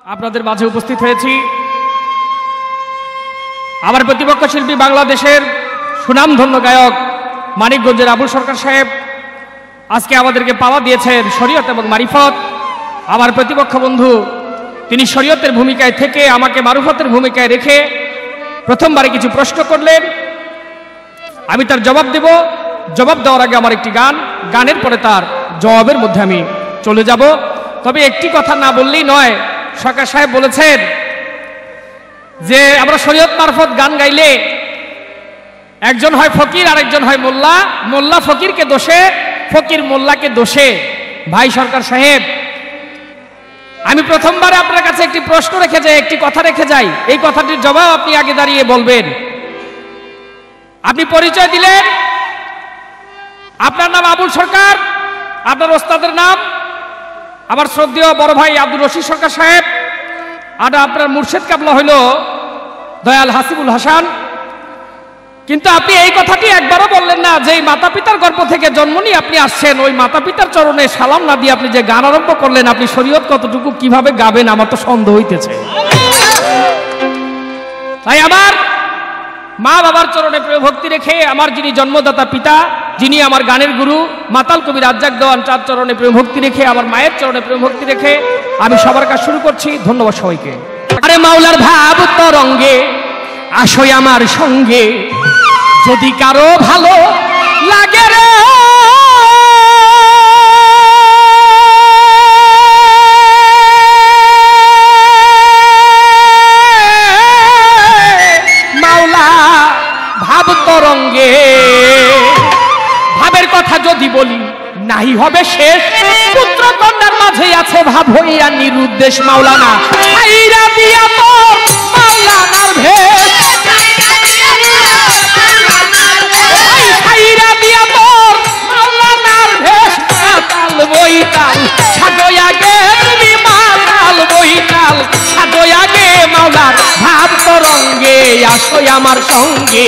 আপনাদের মাঝে উপস্থিত হয়েছি। আমার প্রতিপক্ষ শিল্পী বাংলাদেশের সুনামধন্য গায়ক মানিকগঞ্জের আবুল সরকার সাহেব আজকে আমাদেরকে পাওয়া দিয়েছেন শরীয়ত এবং মারিফত। আমার প্রতিপক্ষ বন্ধু তিনি শরীয়তের ভূমিকায় থেকে আমাকে মারুফতের ভূমিকায় রেখে প্রথমবারে কিছু প্রশ্ন করলেন, আমি তার জবাব দেব। জবাব দেওয়ার আগে আমার একটি গানের পরে তার জবাবের মধ্যে আমি চলে যাব। তবে একটি কথা না বললেই নয়, সরকার সাহেব বলেছেন যে আমরা শরীয়ত মারফত গান গাইলে একজন হয় ফকির আর একজন হয় মোল্লা, মোল্লা ফকিরকে দোষে, ফকির মোল্লাকে দোষে। ভাই সরকার সাহেব, আমি প্রথমবারে আপনার কাছে একটি প্রশ্ন রেখে যাই, একটি কথা রেখে যাই, এই কথাটির জবাব আপনি আগে দাঁড়িয়ে বলবেন। আপনি পরিচয় দিলেন, আপনার নাম আবুল সরকার, আপনার ওস্তাদের নাম আমার শ্রদ্ধেয় বড় ভাই আব্দুর রশিদ সরকার সাহেব, আর আপনার মুর্শেদ কাবলা হইল দয়াল হাসিবুল হাসান। কিন্তু আপনি এই কথাটি একবারও বললেন না যে মাতা পিতার গর্ভ থেকে জন্ম নিয়ে আপনি আসছেন, ওই মাতা পিতার চরণে সালাম না দিয়ে আপনি যে গান আরম্ভ করলেন, আপনি শরীয়ত কতটুকু কিভাবে গাবেন আমার তো সন্দেহ হইতেছে। তাই আমার মা বাবার চরণে প্রিয় ভক্তি রেখে আমার যিনি জন্মদাতা পিতা, যিনি আমার গানের গুরু মাতাল কবি রাজ্জাক দেওয়ান চার চরণে প্রিয় ভক্তি রেখে, আমার মায়ের চরণে প্রিয় ভক্তি রেখে আমি সবার কাজ শুরু করছি। ধন্যবাদ সবাইকে। আরে মাওলার ভাব তরঙ্গে আসই আমার সঙ্গে, যদি কারো ভালো লাগে রে মাওলা ভাব তরঙ্গে, ভাবের কথা যদি বলি নাহি হবে শেষ, পুত্র কন্যার মাঝে আছে ভাব হইয়া নিরুদ্দেশ। মাওলানা ছাইরা দিয়া তোর মাওলানার ভেষ, ছাইরা দিয়া তোর মাওলানার ভেষ, মাতাল বইতাল সাজয়া গে তুমি মাতাল বইতাল সাজয়া গে মাওলার ভাব তরঙ্গে আসো আমার সঙ্গে।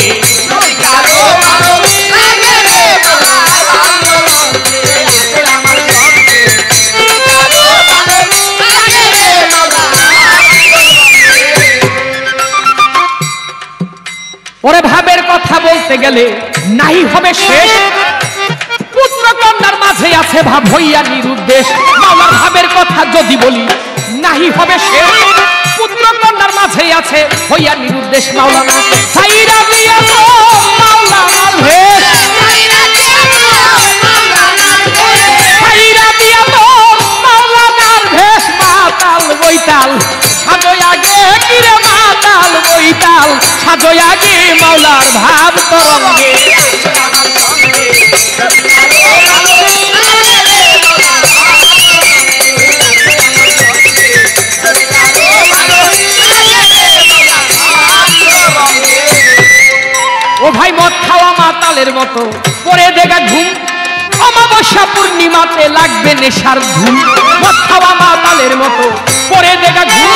ওরে ভাবের কথা বলতে গেলে নাই হবে শেষ, পুত্র কন্যার মাঝে আছে ভাব হইয়া নিরুদ্দেশ। মাওলার ভাবের কথা যদি বলি নাহি হবে শেষ, পুত্র কন্যার মাঝে আছে হইয়া নিরুদ্দেশ। মাওলানা ছাইরা দিয়া তোর মাওলানার ভেষ, ছাইরা দিয়া তোর মাওলানার ভেষ, মাতাল বইতাল সাজয়া গে কিরে মাতাল বইতাল সাজয়া গে মাওলার ভাব তরঙ্গে। ও ভাই মদ খাওয়া মাতালের মতো পরে দেখা ঘুম, অমাবস্যা পূর্ণিমাতে লাগবে নেশার ধুম। মদ খাওয়া মাতালের মতো পরে দেখা ঘুম,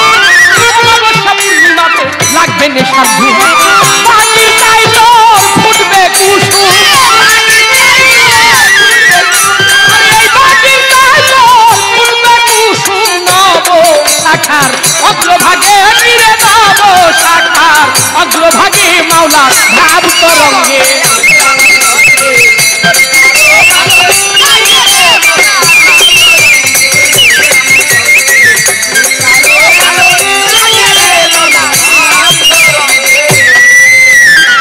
অমাবস্যা পূর্ণিমাতে লাগবে নেশার ধুম। পাখির গায়ে তোর ফুটবে কুসুম, পাখির গায়ে তোর ফুটবে কুসুম। নব শাখার অগ্রভাগে ফিরে নব শাখার অগ্রভাগে মাওলার ভাব তরঙ্গে।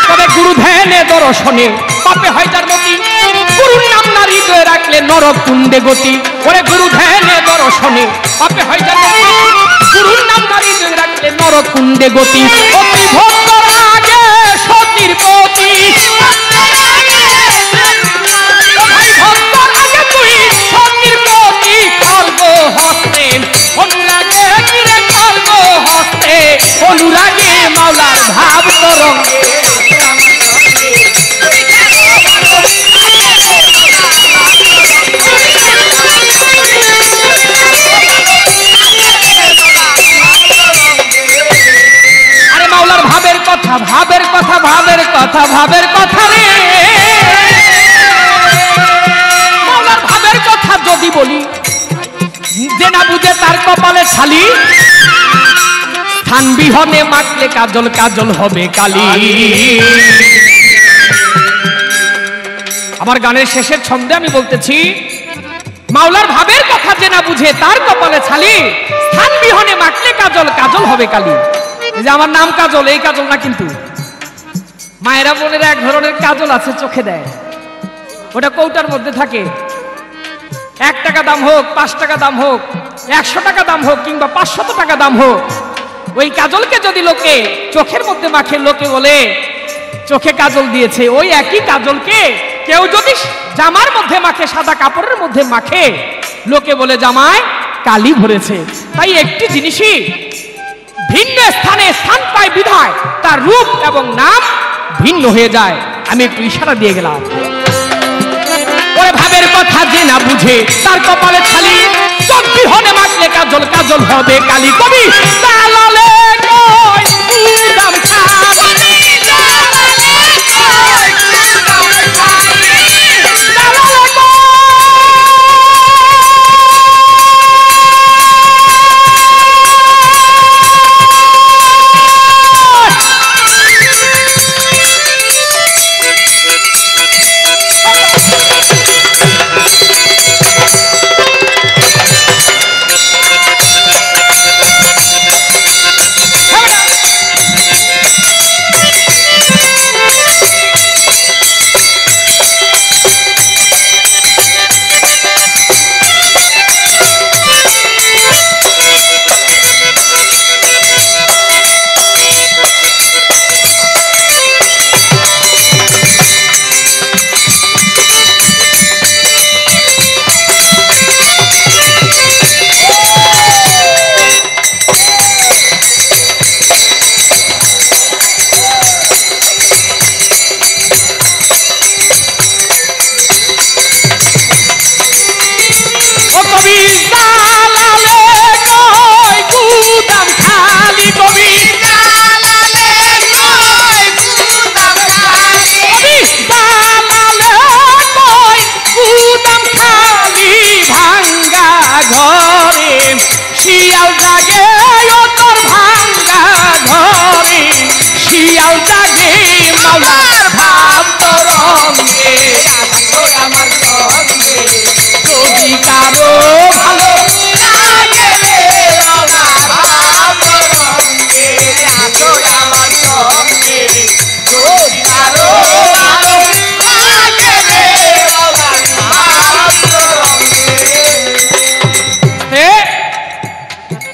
তবে গুরু ধ্যানে দর্শনে পাপে হয় তার মতি, গুরুর নাম না হৃদয়ে রাখলে নরক কুণ্ডে গতি। ওরে গুরু ধ্যানে দর্শনে পাপে হয় তার মতি, গুরুর নাম না হৃদয়ে রাখলে নরক কুণ্ডে গতি। অতি ভক্তর আগে সতীর পতি, ভাই ভক্তর আগে তুই সতীর পতি। খর্গ হস্তে অনুরাগে কিরে খর্গ হস্তে অনুরাগে মাওলার ভাব তরঙ্গে। ভাবের কথা ছালি, স্থান বিহনে মাখলে কাজল কাজল হবে কালি। আমার গানের শেষের ছন্দে আমি বলতেছি, মাওলার ভাবের কথা যে না বুঝে তার কপালে ছালি, স্থান বিহনে মাখলে কাজল কাজল হবে কালি। এই যে আমার নাম কাজল, এই কাজল না কিন্তু। মায়েরা বোনেরা এক ধরনের কাজল আছে চোখে দেয়, ওটা কৌটার মধ্যে থাকে। 1 টাকা দাম হোক, 5 টাকা দাম হোক, 100 টাকা দাম হোক, কিংবা 500 টাকা দাম হোক, ওই কাজলকে যদি লোকে চোখের মধ্যে মাখে, লোকে বলে চোখে কাজল দিয়েছে। ওই একই কাজলকে কেউ যদি জামার মধ্যে মাখে, সাদা কাপড়ের মধ্যে মাখে, লোকে বলে জামায় কালি ভরেছে। তাই একটি জিনিসই ভিন্ন স্থানে স্থান পায় বিধায় তার রূপ এবং নাম ভিন্ন হয়ে যায়। আমি একটু ইশারা দিয়ে গেলাম। ওই ভাবের কথা যে না বুঝে তার কপালে ছালি, চোখ বিহনে মাখলে কাজল কাজল হবে কালি। কবি দালালে কই উদাম খালি,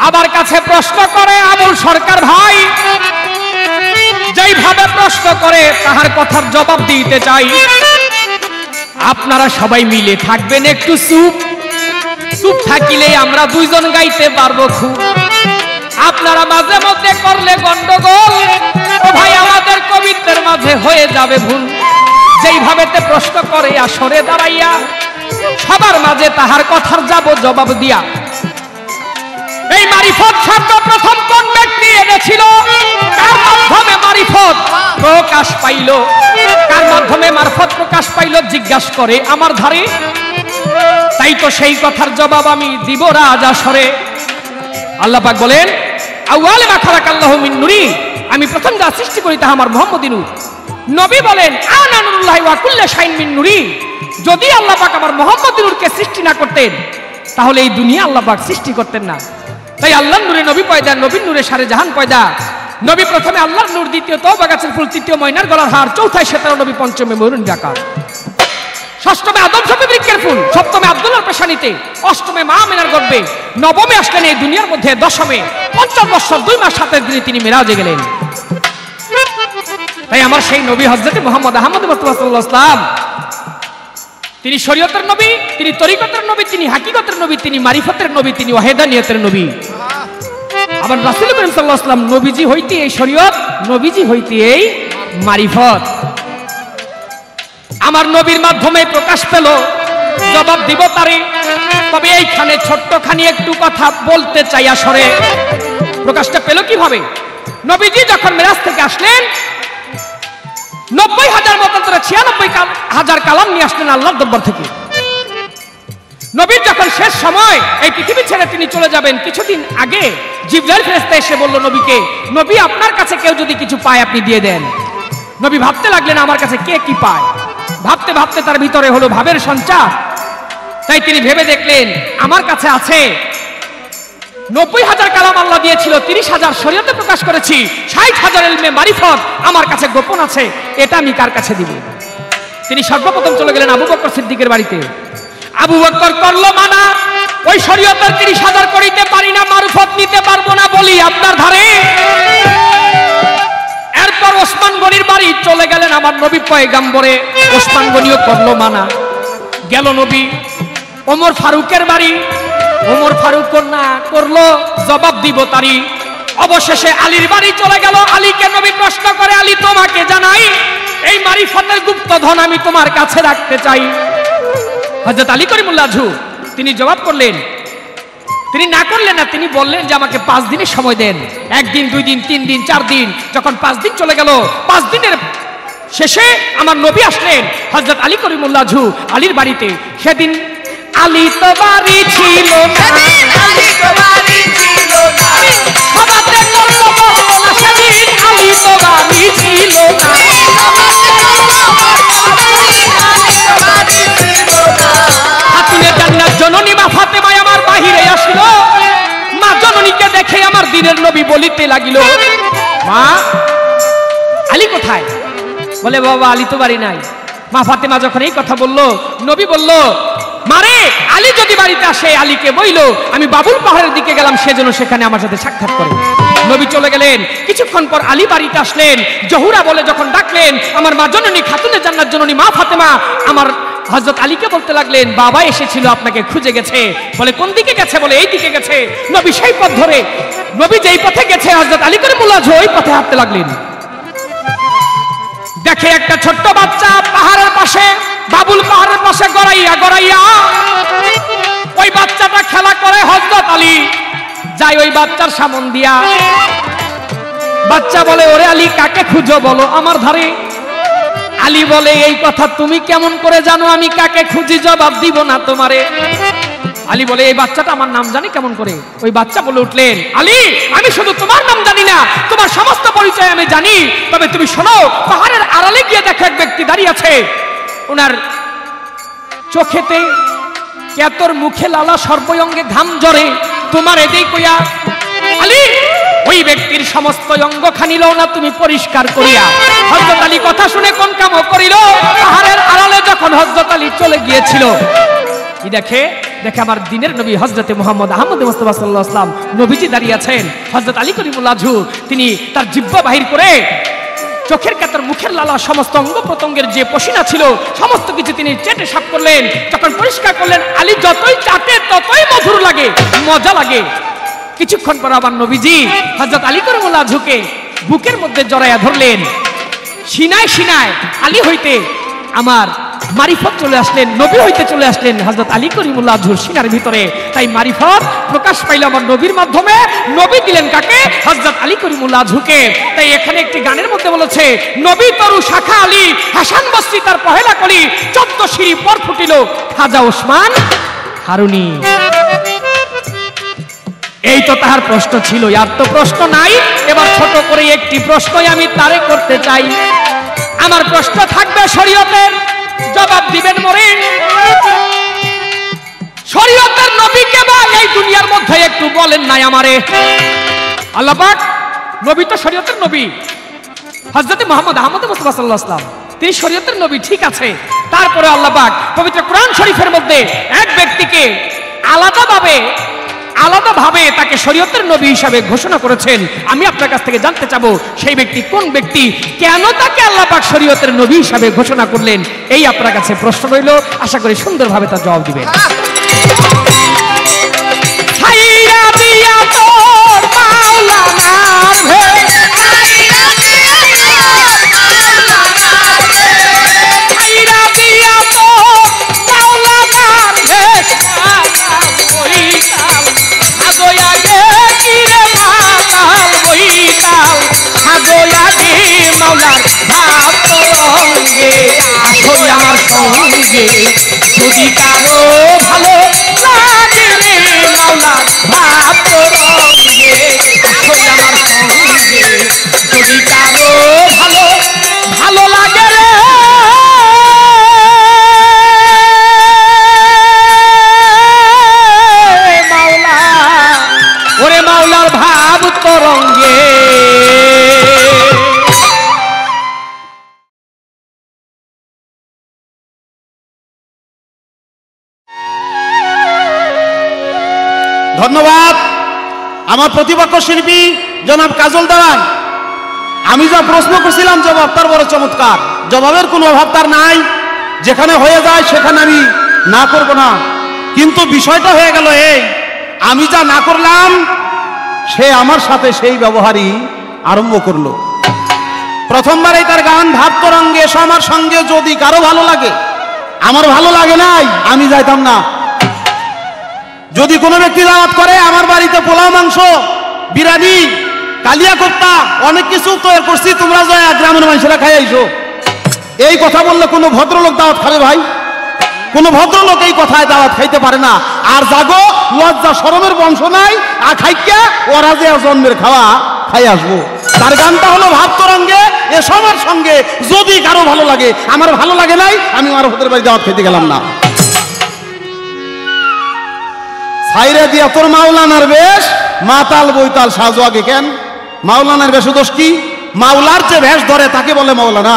আমার কাছে প্রশ্ন করে আবুল সরকার ভাই, যেইভাবে প্রশ্ন করে তাহার কথার জবাব দিতে চাই। আপনারা সবাই মিলে থাকবেন একটু চুপ, চুপ থাকিলে আমরা দুইজন গাইতে পারবো খুব। আপনারা মাঝে মধ্যে করলে গন্ডগোল, ও ভাই আমাদের কবিত্বের মাঝে হয়ে যাবে ভুল। যেইভাবে প্রশ্ন করে আসরে দাঁড়াইয়া, সবার মাঝে তাহার কথার যাব জবাব দিয়া। এই মারিফত শব্দ প্রথম কোন ব্যক্তি এনেছিল? কার মাধ্যমে মারিফত প্রকাশ পাইল? কার মাধ্যমে মারফত প্রকাশ পাইল জিজ্ঞাসা করে আমার ধারে। তাই তো সেই কথার জবাব আমি দিব রাজ আসরে। আল্লাহ পাক বলেন, আউয়ালে মা খালাকাল্লাহু মিন নূরি, আমি প্রথম যা সৃষ্টি করি তাহা আমার মুহাম্মদী নূর। নবী বলেন, আনা নূরুল্লাহি ওয়া কুল্লু শাইইন মিন নূরি। যদি আল্লাহ পাক আমার মুহাম্মদী নূরকে সৃষ্টি না করতেন, তাহলে এই দুনিয়া আল্লাহ পাক সৃষ্টি করতেন না। তাই আল্লাহর নূরে নবী পয়দা, নবীর নূরে সারে জাহান পয়দা। নবী প্রথমে আল্লাহর নূর, দ্বিতীয় তওবা গাছের ফুল, তৃতীয় ময়নার গলার হার, চৌথায় শ্বেতার নবী, পঞ্চমে ময়ূরন ডাকার, ষষ্ঠমে আদম শপে বৃক্ষের ফুল, সপ্তমে আব্দুল্লাহর পেশানিতে, অষ্টমে মা আমিনার গর্ভে, নবমে আসলেন এই দুনিয়ার মধ্যে, দশমে 50 বছর 2 মাস 7 দিনে তিনি মেরাজে গেলেন। তাই আমার সেই নবী হযরত মুহাম্মদ আহমদ মুস্তাফা সাল্লাল্লাহু আলাইহি ওয়াসাল্লাম, তিনি শরীয়তের নবী, তিনি তরিকতের নবী, তিনি হাকিকতের নবী, তিনি মারিফতের নবী, তিনি ওয়াহিদানিয়তের নবী। আবার রাসূল করিম সাল্লাল্লাহু আলাইহি ওয়াসাল্লাম নবীজি হইতে এই শরীয়ত, নবীজি হইতে এই মারিফত। আমার নবীর মাধ্যমে প্রকাশ পেল, জবাব দিব তারে। তবে এইখানে ছোট্টখানি একটু কথা বলতে চাই আসরে। প্রকাশটা পেল কিভাবে? নবীজি যখন মেরাজ থেকে আসলেন, 90,000 মতান্তরে 96,000 কালাম নিয়ে আসলেন আল্লাহর দরবার থেকে। নবীর যখন শেষ সময় এই পৃথিবী ছেড়ে তিনি চলে যাবেন, কিছুদিন আগে জিবরাইল ফেরেশতা এসে বলল নবীকে, নবী আপনার কাছে কেউ যদি কিছু পায় আপনি দিয়ে দেন। নবী ভাবতে লাগলেন আমার কাছে কে কি পায়। ভাবতে ভাবতে তার ভিতরে হলো ভাবের সঞ্চার। তাই তিনি ভেবে দেখলেন আমার কাছে আছে 90,000 কালাম আল্লাহ দিয়েছিল, 30,000 শরীয়তে প্রকাশ করেছি, 60,000 ইলমে মারিফত আমার কাছে গোপন আছে, এটা আমি কার কাছে দিব? তিনি সর্বপ্রথম চলে গেলেন আবু বকর সিদ্দিকের বাড়িতে। আবু বকর করলো মানা, ওই শরীয়তের 30,000 করিতে পারি না, মারুফত নিতে পারবো না বলি আপনার ধারে। এরপর ওসমান গনির বাড়ি চলে গেলেন আমার নবী পয়গাম্বরে, ওসমান গনিও করলো মানা। গেল নবী ওমর ফারুকের বাড়ি, ওমর ফারুক না করলো জবাব দিব তারি। অবশেষে আলীর বাড়ি চলে গেল, আলীকে নবী প্রশ্ন করে, আলী তোমাকে জানাই এই মারিফতের গুপ্তধন আমি তোমার কাছে রাখতে চাই। হযরত আলী করিমুল্লাহ আজহু তিনি জবাব করলেন, তিনি না করলেন না, তিনি বললেন যে আমাকে 5 দিনের সময় দেন। 1 দিন 2 দিন 3 দিন 4 দিন, যখন 5 দিন চলে গেল, 5 দিনের শেষে আমার নবী আসলেন হযরত আলী করিমুল্লাহ আজহু আলীর বাড়িতে। সেদিন আলী তো বাড়ি ছিল না, আলী তো বাড়ি ছিল না, সবাতে করলো বর্ণনা সেদিন আলী তো বাড়ি ছিল না, খাতুনে জান্নাত জননী মা ফাতেমা আমার বাহিরে আসলো। মা জননীকে দেখে আমার দিনের নবী বলিতে লাগিল, মা আলী কোথায়? বলে বাবা আলী তো বাড়ি নাই। মা ফাতেমা যখন এই কথা বলল, নবী বলল, মারে আলী যদি বাড়িতে আসে আলীকে বইলো আমি বাবুল পাহাড়ের দিকে গেলাম, সেজন্য সেখানে আমার সাথে সাক্ষাৎ করে। নবী চলে গেলেন। কিছুক্ষণ পর আলী বাড়িতে আসলেন। জহুরা বলে যখন ডাকলেন, আমার মা জননী খাতুনে জান্নাত জননী মা ফাতেমা আমার হযরত আলীকে বলতে লাগলেন, বাবা এসেছিল আপনাকে খুঁজে গেছে। বলে কোন দিকে গেছে? বলে এই দিকে গেছে। নবী সেই পথ ধরে, নবী যেই পথে গেছে হযরত আলী করিমুল্লাহ আজহু ওই পথে হাঁটতে লাগলেন। দেখে একটা ছোট্ট বাচ্চা পাহাড়ের পাশে, বাবুল পাহাড়ের পাশে গড়াইয়া গড়াইয়া ওই বাচ্চাটা খেলা করে। হযরত আলী যাই ওই বাচ্চার সামন দিয়া, বাচ্চা বলে, ওরে আলী কাকে খুঁজো বলো আমার ধারে। আলী বলে, এই কথা তুমি কেমন করে জানো আমি কাকে খুঁজি? জবাব দিব না তোমারে। আলী বলে, এই বাচ্চাটা আমার নাম জানি কেমন করে? ওই বাচ্চা বলে উঠলেন, আলী আমি শুধু তোমার নাম জানি না, তোমার সমস্ত পরিচয় আমি জানি। তবে তুমি শোনো, পাহাড়ের আড়ালে গিয়ে দেখো এক ব্যক্তি দাঁড়িয়ে আছে, ওনার চোখেতে কেতর, মুখে লালা, সর্বঙ্গে ঘাম ঝরে, তোমার এদিক কইয়া আলী ওই ব্যক্তির সমস্ত অঙ্গ খানিল না তুমি পরিষ্কার করিয়া। হযরত আলী কথা শুনে কোন কাম করিল? পাহাড়ের আড়ালে যখন হযরত আলী চলে গিয়েছিল, কি দেখে আমার দিনের নবী হযরতে মুহাম্মদ আহমদ মুস্তাফা সাল্লাল্লাহু আলাইহি ওয়াসাল্লাম নবীজি দাঁড়িয়ে আছেন। হযরত আলী করিমুল্লাহ আজহু তিনি তার জিহ্বা বাহির করে চোখের কাতর, মুখের লালা, সমস্ত অঙ্গ প্রত্যঙ্গের যে পশিনা ছিল সমস্ত কিছু তিনি চেটে সাফ করলেন। যখন পরিষ্কার করলেন, আলী যতই চাটে ততই মধুর লাগে, মজা লাগে। কিছুক্ষণ পর আবার নবীজি হযরত আলী করিমুল্লাহ আজহুকে বুকের মধ্যে জড়াইয়া ধরলেন। সিনায় সিনায় আলী হইতে আমার মারিফত চলে আসলেন, নবী হইতে চলে আসলেন হযরত আলী করিমুল্লাহ আজহুর সিনার ভিতরে। তাই মারিফত প্রকাশ পাইল আমার নবীর মাধ্যমে। নবী দিলেন কাকে? হযরত আলী করিমুল্লাহ আজহুকে। তাই এখানে একটি গানের মধ্যে বলেছে, নবী তরু শাখা আলী, হাসান বসরি তার পহেলা কলি, 14 সিঁড়ি পর ফুটিল খাজা ওসমান হারুনি। এই তো তাহার প্রশ্ন ছিল, আর তো প্রশ্ন নাই। এবার ছোট করে একটি প্রশ্নই আমি তারে করতে চাই। আমার প্রশ্ন থাকবে শরীয়তের, জবাব দিবেন মরে। শরীয়তের নবী কে বা এই দুনিয়ার মধ্যে একটু বলেন নাই আমারে। আল্লাহ পাক নবী তো শরীয়তের নবী, হযরত মুহাম্মদ আহমদ মুস্তাফা সাল্লাল্লাহু আলাইহি ওয়াসাল্লাম তিনি শরীয়তের নবী, ঠিক আছে। তারপরে আল্লাহ পাক পবিত্র কোরআন শরীফের মধ্যে এক ব্যক্তিকে আলাদাভাবে তাকে শরীয়তের নবী হিসাবে ঘোষণা করেছেন। আমি আপনার কাছ থেকে জানতে চাবো, সেই ব্যক্তি কোন ব্যক্তি, কেন তাকে আল্লাহ পাক শরীয়তের নবী হিসাবে ঘোষণা করলেন? এই আপনার কাছে প্রশ্ন রইল, আশা করি সুন্দরভাবে তার জবাব দিবেন। যদি কারো ভালো ধন্যবাদ আমার প্রতিপক্ষ শিল্পী জনাব কাজল দেওয়ান। আমি যা প্রশ্ন করছিলাম জবাব তার বড় চমৎকার, জবাবের কোনো অভাব তার নাই। যেখানে হয়ে যায় সেখানে আমি না করব না, কিন্তু বিষয়টা হয়ে গেল এই, আমি যা না করলাম সে আমার সাথে সেই ব্যবহারই আরম্ভ করলো। প্রথমবারেই তার গান ভাব তরঙ্গে এসো আমার সঙ্গে যদি কারো ভালো লাগে, আমার ভালো লাগে নাই আমি যাইতাম না। যদি কোনো ব্যক্তি দাওয়াত করে আমার বাড়িতে পোলাও মাংস বিরিয়ানি কালিয়া কোপ্তা অনেক কিছু তৈরি করছি, তোমরা যায় গ্রামের মানুষেরা খাই আইসো, এই কথা বললে কোনো ভদ্রলোক দাওয়াত খাবে ভাই? কোন ভদ্রলোক এই কথায় দাওয়াত খাইতে পারে না। আর জাগো লজ্জা শরমের বংশ নাই, আর খাইকা ওরা যে জন্মের খাওয়া খাই আসবো। তার গানটা হলো ভাব তরঙ্গে এসো আমার সঙ্গে যদি কারো ভালো লাগে, আমার ভালো লাগে নাই আমি আমার ভদ্রের বাড়ি দাওয়াত খেতে গেলাম না। ছাইরে দিয়া তোর মাওলানার বেশ মাতাল বইতাল সাজো আগে কেন? মাওলানার বেশ দোষ কি? মাওলার যে বেশ ধরে তাকে বলে মাওলানা।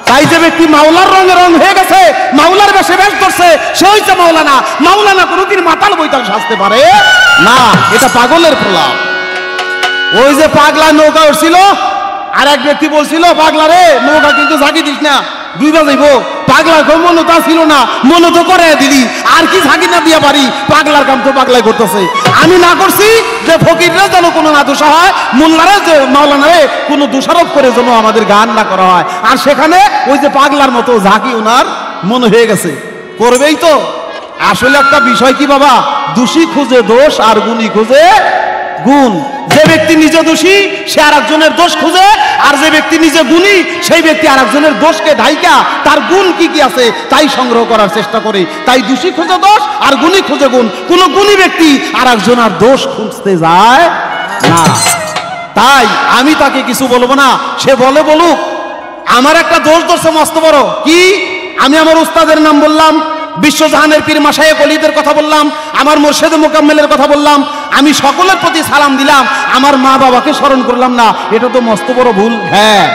তাই যে ব্যক্তি মাওলার রঙে রং হয়ে গেছে, মাওলার বেশে বেশ ধরছে, সে হইছে মাওলানা। মাওলানা কোনোদিন মাতাল বইতাল সাজতে পারে না, এটা পাগলের প্রলাপ। ওই যে পাগলা নৌকা উঠছিল, আর এক ব্যক্তি বলছিল পাগলা রে নৌকা কিন্তু ঝাঁকি দিস না, ডুইবা যাইব। পাগলার কোনো মনতা ছিল না, মনে তো করে দিলি, আর কি ঝাঁকি না দিয়া পারি? পাগলার কাম তো পাগলাই করতেছে। আমি না করছি যে ফকিররা যেন কোনো না দোষা হয়, মোল্লারা যে মাওলানারে কোনো দোষারোপ করে যেন আমাদের গান না করা হয়। আর সেখানে ওই যে পাগলার মতো ঝাঁকি ওনার মনে হয়ে গেছে, করবেই তো। আসলে একটা বিষয় কি বাবা, দোষী খুঁজে দোষ আর গুণী খুঁজে গুণ। যে ব্যক্তি নিজে দোষী সে আর একজনের দোষ খুঁজে, আর যে ব্যক্তি নিজে গুণী সেই ব্যক্তি আর একজনের দোষকে ঢাইকা তার গুণ কি কি আছে তাই সংগ্রহ করার চেষ্টা করে। তাই দোষী খুঁজে দোষ আর গুণী খুঁজে গুণ। কোন গুণী ব্যক্তি আর একজনের দোষ খুঁজতে যায় না। তাই আমি তাকে কিছু বলবো না, সে বলে বলুক। আমার একটা দোষ ধরছে মস্ত বড় কি, আমি আমার উস্তাদের নাম বললাম, বিশ্বজাহানের পীর মাশায়েখ ওলিদের কথা বললাম, আমার মুর্শিদ মুকাম্মেলের কথা বললাম, আমি সকলের প্রতি সালাম দিলাম, আমার মা বাবাকে স্মরণ করলাম না, এটা তো মস্ত বড় ভুল। হ্যাঁ,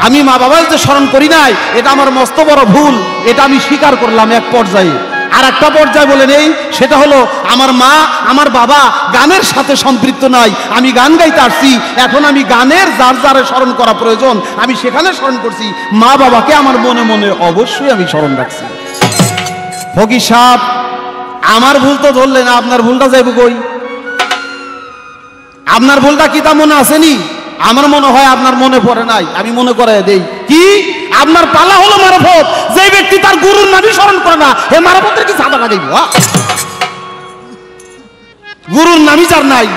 আমি মা বাবার যে স্মরণ করি নাই এটা আমার মস্ত বড় ভুল, এটা আমি স্বীকার করলাম এক পর্যায়ে। আর একটা পর্যায়ে বলে নেই, সেটা হলো আমার মা আমার বাবা গানের সাথে সম্পৃক্ত নাই, আমি গান গাইতে আসছি, এখন আমি গানের যার যারে স্মরণ করা প্রয়োজন আমি সেখানে স্মরণ করছি, মা বাবাকে আমার মনে মনে অবশ্যই আমি স্মরণ রাখছি। ফকির সাহেব আমার ভুল তো ধরলেন, আপনার ভুলটা যাইব কই? আপনার ভুলটা কি তা মনে আসেনি? আমার মনে হয় আপনার মনে পড়ে নাই, আমি মনে করে দেই কি আপনার পালা হলো মারফত। যে ব্যক্তি তার গুরুর নামই স্মরণ করে না, হে মারফতের কি সাদা দিব? গুরুর নামই যার নাই,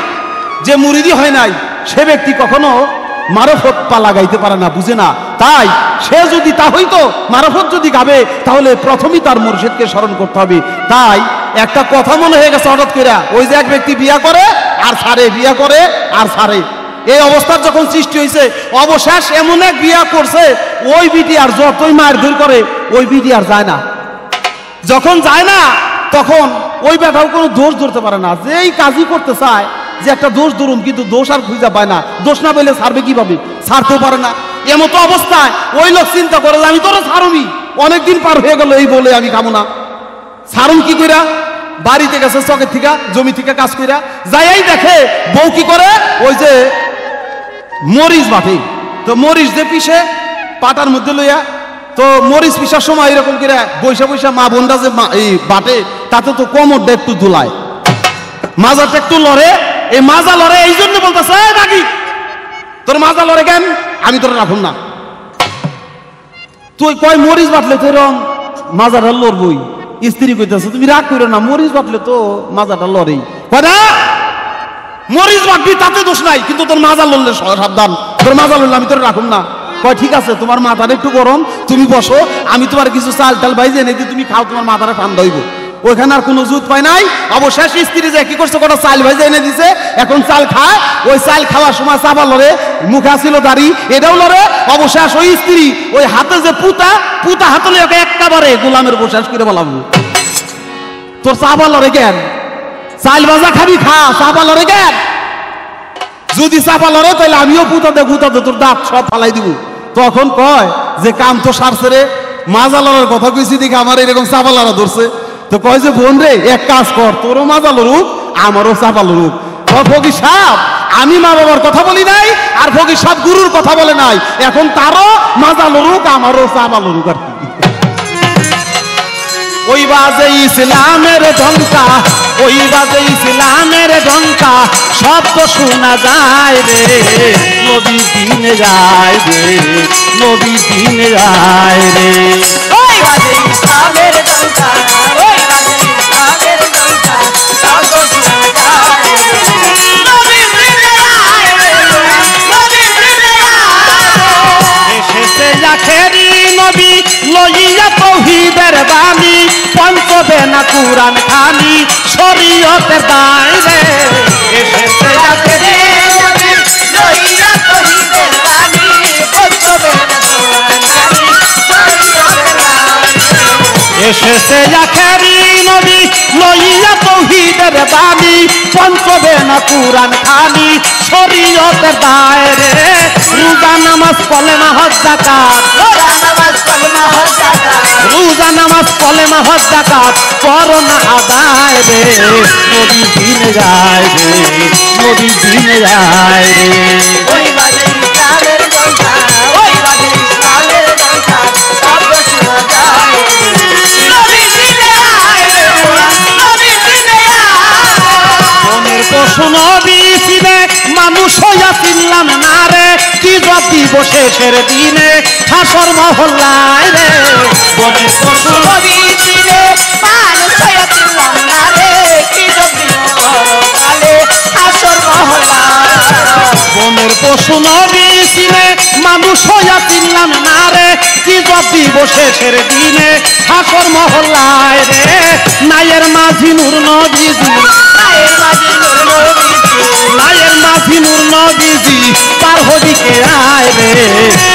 যে মুরিদি হয় নাই, সে ব্যক্তি কখনো মারফত পালা গাইতে পারে না, বুঝে না। তাই সে যদি তা হইতো মারফত যদি গাবে তাহলে প্রথমেই তার মুর্শিদকে স্মরণ করতে হবে। তাই একটা কথা মনে হয়ে গেছে হঠাৎ করে, ওই যে এক ব্যক্তি বিয়া করে আর ছাড়ে, বিয়া করে আর ছাড়ে, এই অবস্থার যখন সৃষ্টি হয়েছে, অবশেষ এমন এক বিয়া করছে ওই বিটি আর যতই মায়ের দূর করে ওই বিটি আর যায় না। যখন যায় না তখন ওই বেটাও কোনো দোষ ধরতে পারে না, যেই কাজই করতে চায় যে একটা দোষ ধরুন, কিন্তু দোষ আর খুঁজে পায় না। দোষ না পেলে ছাড়বে কিভাবে? ছাড়তেও পারে না। এমতো অবস্থায় ওই লোক চিন্তা করে আমি তোরা ছাড়ুমি, অনেকদিন পার হয়ে গেল এই বলে আমি খামো না, ছাড়ুন কি কইরা? বাড়িতে গেছে চকের থেকে জমি থেকে কাজ কইরা, যাই দেখে বউ কি করে, ওই যে মরিচ বাটে, তো মরিচ যে পিষে পাটার মধ্যে লইয়া, তো মরিচ পিসার সময় এরকম করে বৈশা বৈশা মা বোনরা যে এই বাটে, তাতে তো কোমরটা একটু দুলায়, মাজাটা একটু লড়ে। এই মাজা লড়ে এই জন্য বলতেছে নাকি তোর মাজা লড়ে কেন? আমি তোর রাখুন না, তুই কয় মরিচ বাটলে তো এরকম মাজাটা লড়বই। স্ত্রী কইতেছে তুমি রাগ করো না, মরিচ বাটলে তো মাজাটা লড়েই। কয়টা মরিচ বাটবি তাতে দোষ নাই, কিন্তু তোর মাজা লড়লে সাবধান, তোর মাজা লড়লে আমি তোর রাখুন না। কয় ঠিক আছে, তোমার মাথাটা একটু গরম, তুমি বসো, আমি তোমার কিছু চাল টাল ভাইজে এনে দিই, তুমি খাও, তোমার মাথাটা ঠান্ডা হইব। ওইখানে আর কোনো জুত পায় নাই। অবশেষ স্ত্রী যে কি করছে, কটা চাল ভাইজে এনে দিছে, এখন চাল খায়। ওই চাল খাওয়ার সময় চাপা লড়ে, মুখে ছিল দাড়ি, এটাও লড়ে। অবশেষ ওই স্ত্রী ওই হাতে যে পুতা হাতে লয়ে একেবারে গোলামের বসাস করে বলাম, তোর চাপা লড়ে কেন? চাল ভাজা খাবি খা, চাপা লড়ে কেন? যদি চাপা লড়ে তাহলে আমিও পুতাতে তোর দাঁত সব ফালাই দিব। তখন কয় যে কাম তো সারছে রে, মাজা লড়ার কথা কইছি দেখে আমার এরকম চাপা লড়া ধরছে। তো কয় যে বোন রে, এক কাজ কর, তোরও মাজা লড়ুক আমারও চাপালো রূপ। ফকির সাহেব আমি মা বাবার কথা বলি নাই, আর ফকির সাহেব গুরুর কথা বলে নাই, এখন তারও মাজা লড়ুক আমারও চাপা লড়ুক আর কি। ওই বাজে ইসলামের ঢঙ্কা, ওই বাজে ইসলামের ঢঙ্কা, শব্দ শোনা যায় রে, নবী দিনে যায় রে, নবী দিনে যায় রে। ওই বাজে ইসলামের ঢঙ্কা, ওই বাজে ইসলামের ঢঙ্কা, শব্দ শোনা যায় রে, নবী দিনে যায় রে, নবী দিনে যায়। এসেছে আখেরি নবী লইয়া তৌহিদের বাণী, পঞ্চবেনা কুরআন খানি শরীয়তের দায়রে। এসেছে আখেরি নবী লইয়া তৌহিদের বাণী, পঞ্চবেনা কুরআন খানি শরীয়তের দায়রে। এসেছে আখেরি নবী লইয়া তৌহিদের বাণী, পঞ্চবেনা কুরআন খানি শরীয়তের দায়রে। রোজা নামাজ কলেমা হজ যাকাত, রোজা নামাজ কলেমা হজ যাকাত, রোজা নামাজ কলেমা হজ যাকাত করোনা আদায় রে, নবী দিনে যায় রে, নবী দিনে যায় রে। ওই বাজে ইসলামের ঢঙ্কা, ওই বাজে ইসলামের ঢঙ্কা, শব্দ শোনা যায় রে, নবী দিনে যায় রে, নবী দিনে যায়। মনের পশু নবী ছিলে মানুষ হইয়া চিনলাম না রে, কি জাতি বসে শের দিনে হাসর মহল্লায় রে। মনের পশু নবী ছিলে মানুষ হইয়া চিনলাম না রে, কি যদি পরকালে হাসর মহল্লায়। মনের পশু নবী ছিলে মানুষ হইয়া চিনলাম না রে, কি জাতি বসে শের দিনে হাসর মহল্লায় রে। নায়ের মাঝি নূর নবীজি, মায়ের মাঝে নূর নবীজি, নায়ের মাঝি নূর নবীজি তার হদিকে আয় রে,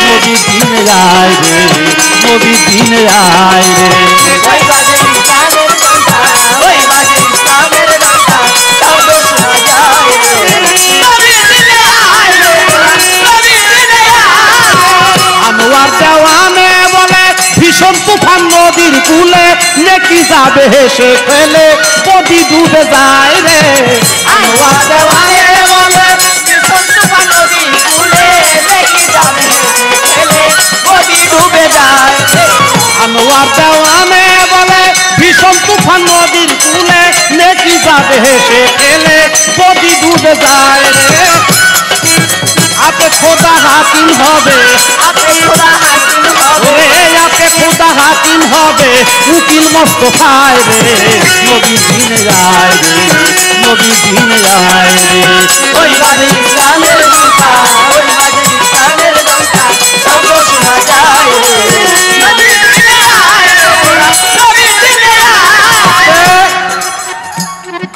নবী দিনে আয় রে, নবী দিনে আয় রে। ওই বাজে ইসলামের ঢঙ্কা, ওই বাজে ইসলামের ঢঙ্কা, শব্দ শোনা যায় রে, নবী দিনে আয় রে, নবী দিনে আয়। আনোয়ার দেওয়ানে বলে ভীষণ তুফান নদীর কূলে, নেকি যাবে হেসে ফেলে নদী ডুবে যায় রে। আনোয়ার দেওয়ানে বলে ভীষণ তুফান নদীর কূলে, নেকি যাবে হেসে ফেলে নদী ডুবে যায় রে। আনোয়ার দেওয়ানে বলে ভীষণ তুফান নদীর কূলে, নেকি যাবে হেসে ফেলে নদী ডুবে যায় রে। আপে খোদা হাকিম হবে, আপনি খোদা হাকিম হবে, ওরে আপে খোদা হাকিম হবে, উকিল মোস্তফায় রে, নবী দিনে যায় রে, নবী দিনে যায় রে। ওই বাজে ইসলামের ঢঙ্কা, ওই বাজে ইসলামের ঢঙ্কা, শব্দ শোনা যায় রে, নবী দিনে আয় রে, নবী দিনে আয়।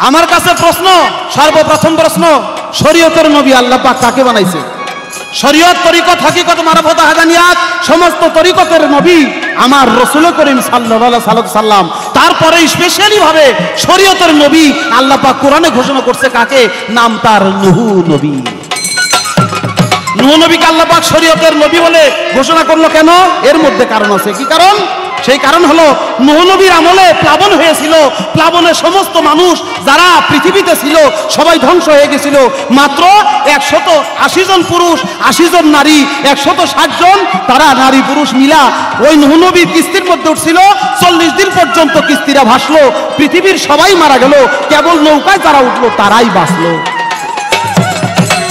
আমার কাছে প্রশ্ন, সর্বপ্রথম প্রশ্ন, শরীয়তের নবী আল্লাহ পাক কাকে বানাইছে? শরীয়ত, তরিকত, হকিকত, মারফত, হাদানিয়াত সমস্ত তরিকতের নবী আমার রাসূল করিম সাল্লাল্লাহু আলাইহি সাল্লাম। তারপরে স্পেশালি ভাবে শরীয়তের নবী আল্লাহ পাক কোরআনে ঘোষণা করছে কাকে? নাম তার নূহ নবী। নূহ নবীকে আল্লাহ পাক শরীয়তের নবী বলে ঘোষণা করলো কেন? এর মধ্যে কারণ আছে। কি কারণ? সেই কারণ হলো নূহ নবীর আমলে প্লাবন হয়েছিল, প্লাবনে সমস্ত মানুষ যারা পৃথিবীতে ছিল সবাই ধ্বংস হয়ে গেছিল। মাত্র 180 জন পুরুষ, 80 জন নারী, 160 জন তারা নারী পুরুষ মিলা ওই নূহ নবীর কিস্তির মধ্যে উঠছিল। 40 দিন পর্যন্ত কিস্তিরা ভাসলো, পৃথিবীর সবাই মারা গেল, কেবল নৌকায় যারা উঠলো তারাই বাঁচলো।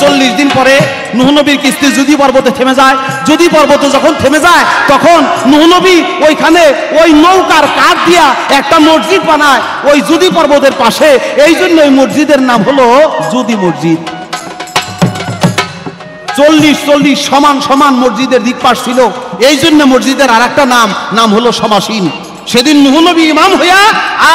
40 দিন পরে নূহ নবীর কিস্তি জুদি পর্বতে থেমে যায়। জুদি পর্বতে যখন থেমে যায় তখন নূহ নবী ওইখানে ওই নৌকার কাঠ দিয়া একটা মসজিদ বানায় ওই জুদি পর্বতের পাশে। এই জন্য ওই মসজিদের নাম হলো জুদি মসজিদ। 40 সমান সমান মসজিদের দিক পাশ ছিল, এই জন্য মসজিদের আর একটা নাম হলো সমাসীন। সেদিন নূহ নবী ইমাম হইয়া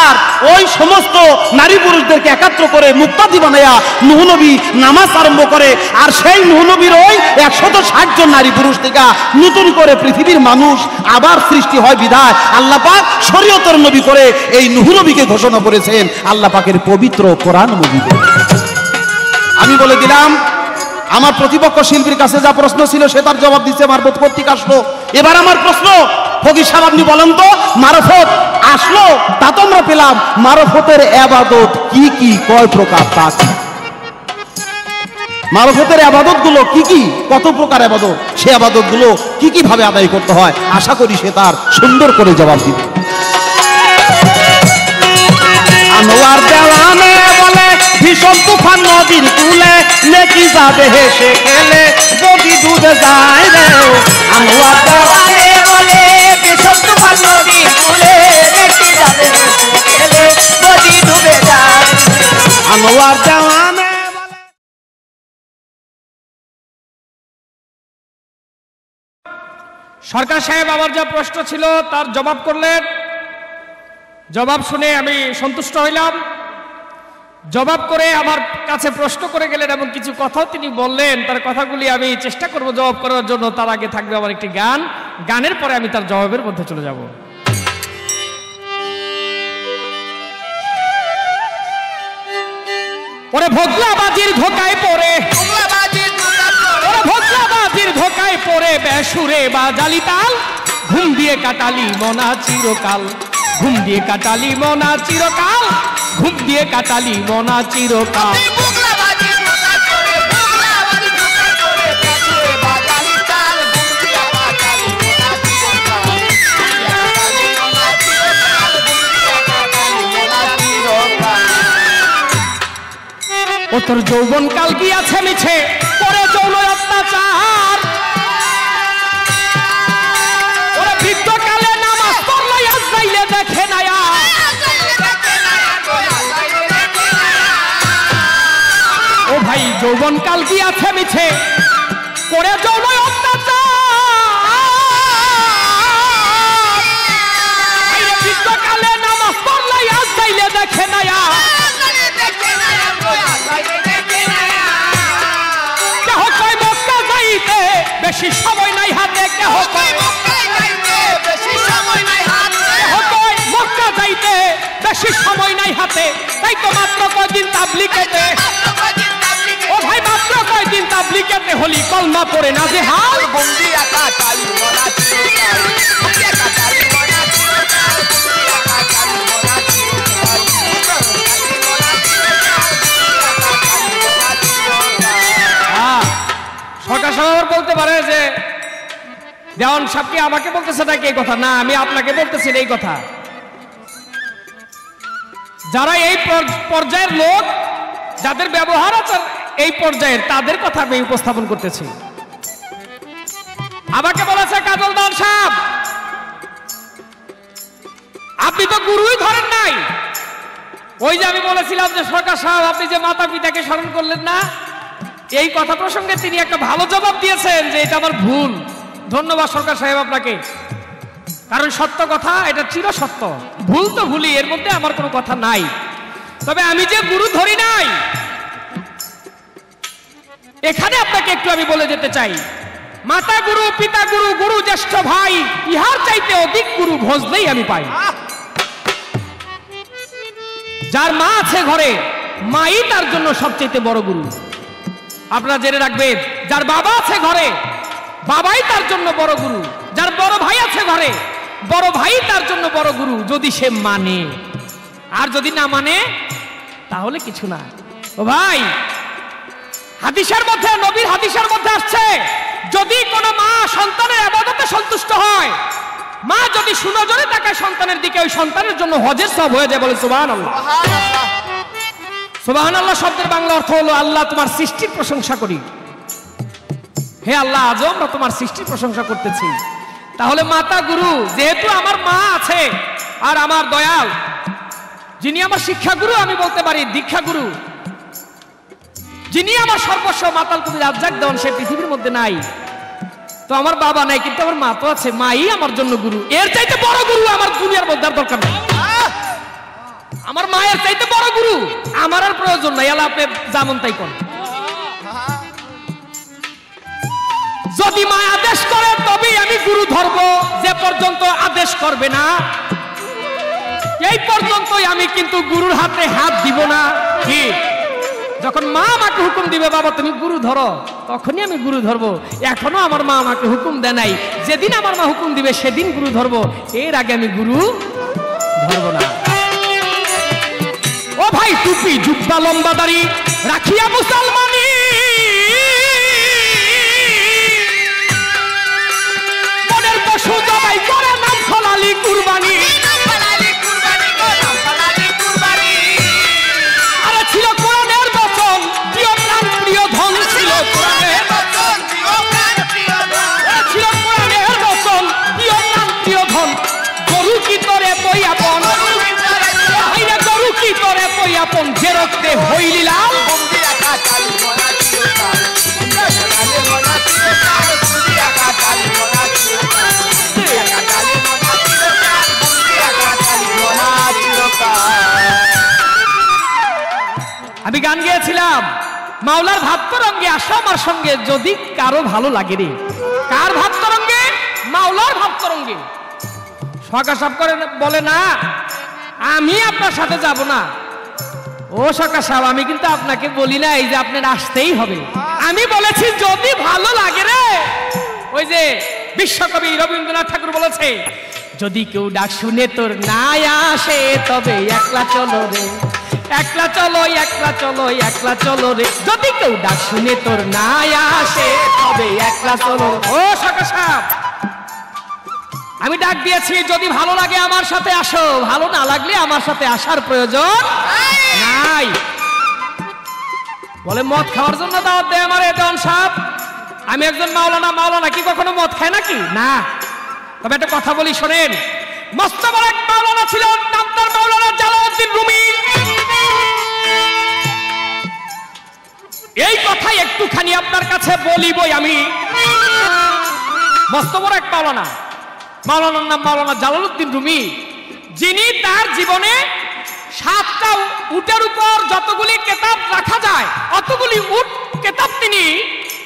আর ওই সমস্ত নারী পুরুষদেরকে একাত্র করে মুক্তাদি বানাইয়া নূহ নবী নামাজ আরম্ভ করে। আর সেই নূহ নবীর ওই 160 জন নারী পুরুষ থেকে নতুন করে পৃথিবীর মানুষ আবার সৃষ্টি হয়। বিধায় আল্লাহ পাক শরীয়তের নবী করে এই নূহ নবীকে ঘোষণা করেছেন আল্লাহ পাকের পবিত্র কোরআন মজিদে। আমি বলে দিলাম, আমার প্রতিপক্ষ শিল্পীর কাছে যা প্রশ্ন ছিল সে তার জবাব দিচ্ছে, মারফত কর্তৃক আসলো। এবার আমার প্রশ্ন, ফকির সাহেব আপনি বলেন তো মারফত আসলো তা তো আমরা পেলাম, মারফতের ইবাদত কি কি কয় প্রকার তা কি? মারফতের ইবাদত গুলো কি কি, কত প্রকার ইবাদত, সে ইবাদত গুলো কি কি ভাবে আদায় করতে হয়, আশা করি সে তার সুন্দর করে জবাব দিবে। আনোয়ার দেওয়ানে বলে ভীষণ তুফান নদীর কুলে নেকি যাবে হেসে খেলে যদি ডুবে যায় রে। আনোয়ার দেওয়ানে বলে ভীষণ তুফান নদীর কূলে নেকি যাবে হেসে খেলে যদি ডুবে যায়। আনোয়ার দেওয়ানে সরকার সাহেব আমার যা প্রশ্ন ছিল তার জবাব করলেন। জবাব শুনে আমি সন্তুষ্ট হইলাম। জবাব করে আমার কাছে প্রশ্ন করে গেলেন এবং কিছু কথাও তিনি বললেন। তার কথাগুলি আমি চেষ্টা করব জবাব করার জন্য। তার আগে থাকবে আমার একটি গান, গানের পরে আমি তার জবাবের মধ্যে চলে যাব। ওরে ভোগলাবাজির ধোকায় পড়ে, ওরে ভোগলাবাজির ধোকায় পড়ে বেসুরে বা জালিতাল ঘুম দিয়ে কাটালি মনা চিরকাল, ঘুম দিয়ে কাটালি মনা চিরকাল, ঘুম দিয়ে কাটালি মনা চিরকাল। ও তোর যৌবন কাল গিয়াছে মিছে করে যৌন অত্যাচার, ওরা বৃদ্ধকালে নামাজ পড়লে আজ যাইলে দেখে নায়া। ও ভাই যৌবন কাল গিয়াছে মিছে করে যৌন অত্যাচার, বৃদ্ধকালে নামাজ পড়লে আজ যাইলে দেখে নায়া। বেশি সময় নাই হাতে, কেহ কয় মক্কা যাইতে বেশি সময় নাই হাতে, কেহ কয় মক্কা যাইতে বেশি সময় নাই হাতে। তাই তো মাত্র কয়দিন তাবলীগেতে, ও ভাই মাত্র কয়দিন তাবলীগেতে হলি কলমা পড়ে না যে হাল। বন্দি একা কালি মনা চিরকাল, বন্দি একা কালি মনা চিরকাল, বন্দি একা কালি মনা চিরকাল, সরকার সাহেব বলতে পারে যে দেওয়ান সাহেব কি আমাকে বলতেছে নাকি এই কথা? না, আমি আপনাকে বলতেছি এই কথা। যারা এই পর্যায়ের লোক, যাদের ব্যবহার আচার এই পর্যায়ের, তাদের কথা আমি উপস্থাপন করতেছি। আমাকে বলেছে কাজল দেওয়ান সাহেব আপনি তো গুরুই ধরেন নাই। ওই যে আমি বলেছিলাম যে সরকার সাহেব আপনি যে মাতা পিতাকে স্মরণ করলেন না, এই কথা প্রসঙ্গে তিনি একটা ভালো জবাব দিয়েছেন যে এটা আমার ভুল। ধন্যবাদ সরকার সাহেব আপনাকে, কারণ সত্য কথা এটা চির সত্য। ভুল তো ভুলই, এর মধ্যে আমার কোনো কথা নাই। তবে আমি যে গুরু ধরি নাই, এখানে আপনাকে একটু আমি বলে যেতে চাই, মাতা গুরু, পিতা গুরু, গুরু জ্যেষ্ঠ ভাই, ইহার চাইতে অধিক গুরু ভজলেই আমি পাই। যার মা আছে ঘরে, মাই তার জন্য সবচেয়ে বড় গুরু। আপনারা জেনে রাখবেন, যার বাবা আছে ঘরে, বাবাই তার জন্য বড় গুরু। যার বড় ভাই আছে ঘরে, বড় ভাই তার জন্য বড় গুরু, যদি সে মানে। আর যদি না মানে তাহলে কিছু না। ও ভাই, হাদিসের মধ্যে, নবীর হাদিসের মধ্যে আসছে, যদি কোনো মা সন্তানের ইবাদতে সন্তুষ্ট হয়, মা যদি সুনজরে তাকায় সন্তানের দিকে, ওই সন্তানের জন্য হজের সওয়াব হয়ে যায়। বলে সুবহানাল্লাহ। সুবহানাল্লাহ শব্দের বাংলা অর্থ হলো আল্লাহ তোমার সৃষ্টির প্রশংসা করি। হে আল্লাহ, আজও আমরা তোমার সৃষ্টির প্রশংসা করতেছি। তাহলে মাতা গুরু, যেহেতু আমার মা আছে, আর আমার দয়াল যিনি আমার শিক্ষা গুরু, আমি বলতে পারি দীক্ষা গুরু, যিনি আমার সর্বস্ব, মাতাল কবি রাজ্জাক দেওয়ান, সে পৃথিবীর মধ্যে নাই। তো আমার বাবা নাই, কিন্তু আমার মা তো আছে, মাই আমার জন্য গুরু। এর চাইতে বড় গুরু আমার দুনিয়ার মধ্যে আর দরকার নেই। আমার মায়ের চাইতে বড় গুরু আমার আর প্রয়োজন নাই। আল্লাহ আপনি যেমন তাই করেন। যদি মা আদেশ করে তবেই আমি গুরু ধরব, যে পর্যন্ত আদেশ করবে না এই পর্যন্তই আমি কিন্তু গুরুর হাতে হাত দিব না। কি যখন মা আমাকে হুকুম দিবে, বাবা তুমি গুরু ধরো, তখনই আমি গুরু ধরবো। এখনো আমার মা আমাকে হুকুম দেয় নাই, যেদিন আমার মা হুকুম দিবে সেদিন গুরু ধরবো, এর আগে আমি গুরু ধরবো না। ও ভাই, টুপি জুব্বা লম্বা দাড়ি রাখিয়া মুসলমানি, মনের পশু জবাই করে নাম ফলালি কুরবানি। আরে ছিল কোরআনের বচন, প্রিয় প্রাণ প্রিয় ধন, ছিল কোরআনের বচন, ছিল কোরআনের বচন, প্রিয় প্রাণ প্রিয় ধন। গরু কি তোরে বইয়াপন, গরু কি তোরে বইয়াপন, যে রক্তে হইলি লাল। আমি গান গেয়েছিলাম, মাওলার ভাব তরঙ্গে আসো আমার সঙ্গে, যদি কারো ভালো লাগে রে। কার ভাব তরঙ্গে? মাওলার ভাব তরঙ্গে। সকা সাপ করে বলে না, আমি আপনার সাথে যাব না। ও সকা সাহেব, আমি কিন্তু আপনাকে বলি না এই যে আপনার আসতেই হবে। আমি বলেছি যদি ভালো লাগে রে। ওই যে বিশ্বকবি রবীন্দ্রনাথ ঠাকুর বলেছে, যদি কেউ ডাক শুনে তোর না আসে, তবে একলা চলো রে, একলা চলো, একলা চলো, একলা চলো রে। যদি কেউ ডাক শুনে তোর না আসে, তবে একলা চলো। ও সকা সাহেব, আমি ডাক দিয়েছি যদি ভালো লাগে আমার সাথে আসো, ভালো না লাগলে আমার সাথে আসার প্রয়োজন নাই। বলে মদ খাওয়ার জন্য দাওয়াত দেয় আমার এডন সাহেব। আমি একজন মাওলানা, মাওলানা কি কখনো মদ খায় নাকি? না। তবে একটা কথা বলি শোনেন, মস্ত বড় এক মাওলানা ছিল, নাম তার মাওলানা জালালউদ্দিন রুমি। এই কথাই একটুখানি আপনার কাছে বলিবই আমি। মস্ত বড় এক মাওলানা, মাওলানার নাম মাওলানা জালালউদ্দিন রুমি, যিনি তার জীবনে 7টা উটের উপর যতগুলি কিতাব রাখা যায় অতগুলি উট কিতাব তিনি